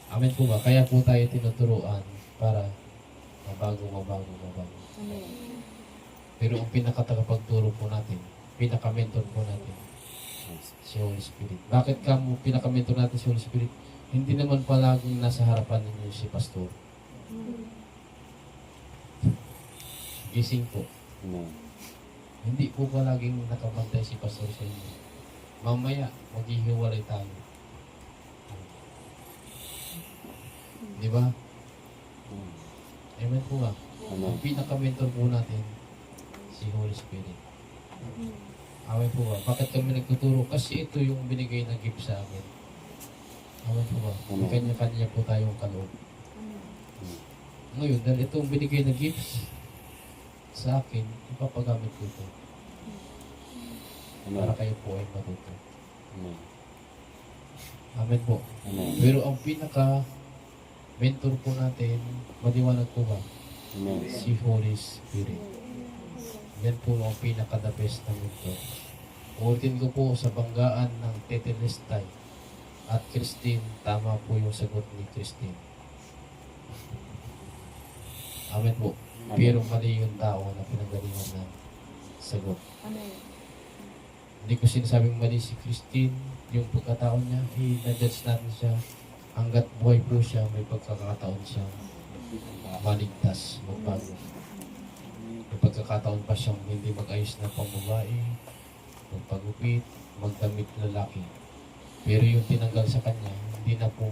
A: Amen po ba? Kaya po tayo tinuturuan para mabago.
C: Amen.
A: Pero ang pinakatagapagturo po natin, pinaka-mentor po natin, si Holy Spirit. Bakit ka mo pinaka-mentor natin si Holy Spirit? Hindi naman palaging nasa harapan ninyo si Pastor. Gising po.
B: Amen.
A: Hindi po palaging nakabantay si Pastor sa inyo. Mamaya, maghihiwalay tayo. Di ba? Amen po ba?
B: Amen.
A: Ang pinaka-mentor po natin, si Holy Spirit. Amen po ba? Bakit kami nagtuturo? Kasi ito yung binigay na gift sa amin. Amen po ba? May
B: Amen.
A: kanya-kanya po tayong kaloob. Ngayon, dahil itong binigay na gifts sa akin, ipapagamit ko ito
B: Amen.
A: para kayo po ay matuto.
B: Amen.
A: Amen po.
B: Amen.
A: Pero ang pinaka-mentor po natin, maliwanag po ba?
B: Amen.
A: Si Holy Spirit. Yan po ang pinaka-the best na mentor. Ulitin ko po sa banggaan ng Tetelestai at Christine, tama po yung sagot ni Christine. Amen po.
B: Amen.
A: Pero mali yung tao na pinagalingan ng sagot.
C: Amen.
A: Hindi ko sinasabing mali si Christine, yung pagkatao niya, na-judge natin siya. Hanggat buhay po siya, may pagkakataon siya maligtas, magbago. May pagkakataon pa siyang hindi mag-ayos na pambabae, magpagupit, magdamit lalaki. Pero yung tinanggal sa kanya, hindi na po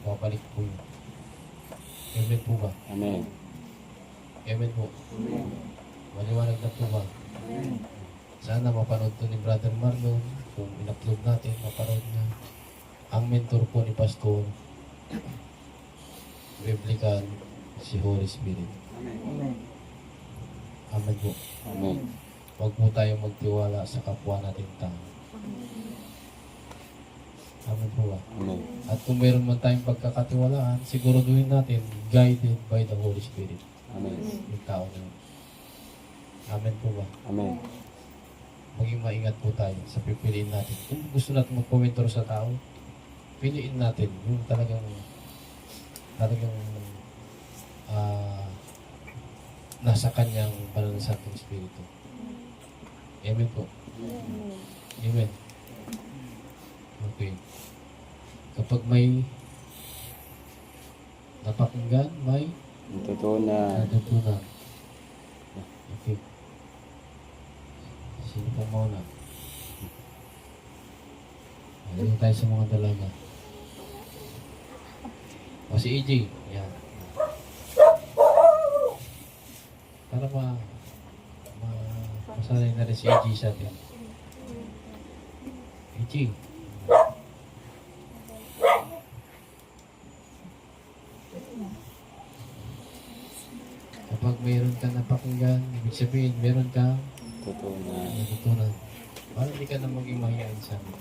A: mabalik po yun. Amen po ba?
B: Amen.
A: Amen po. Maliwanag na po ba? Sana mapanood to ni Brother Marlon. Kung in-upload natin, mapanood niya. Ang mentor po ni Pastor, biblical, si Holy Spirit. Amen po.
B: Amen.
A: Huwag po tayong magtiwala sa kapwa natin tao. Amen po ba?
B: Amen.
A: At kung meron man tayong pagkakatiwalaan, siguraduhin natin, guided by the Holy Spirit.
B: Amen.
A: Yung tao na yun. Amen po ba?
B: Amen.
A: Maging maingat po tayo sa pipiliin natin. Kung gusto natin magpa-mentor sa tao, piliin natin yung talagang nasa kanyang banal na Santong Espiritu. Amen po. Amen. Okay. Kapag may napakinggan, may
B: Totoo na.
A: natutunan. Okay. Sino pong mauna? Dito tayo sa mga dalaga. O si AJ. Yan. Para masanay na rin si AJ sa atin. AJ. Kapag mayroon ka napakinggan, ibig sabihin, meron ka
B: Totoo na.
A: natutunan. Para hindi ka na maging mahihain sa amin.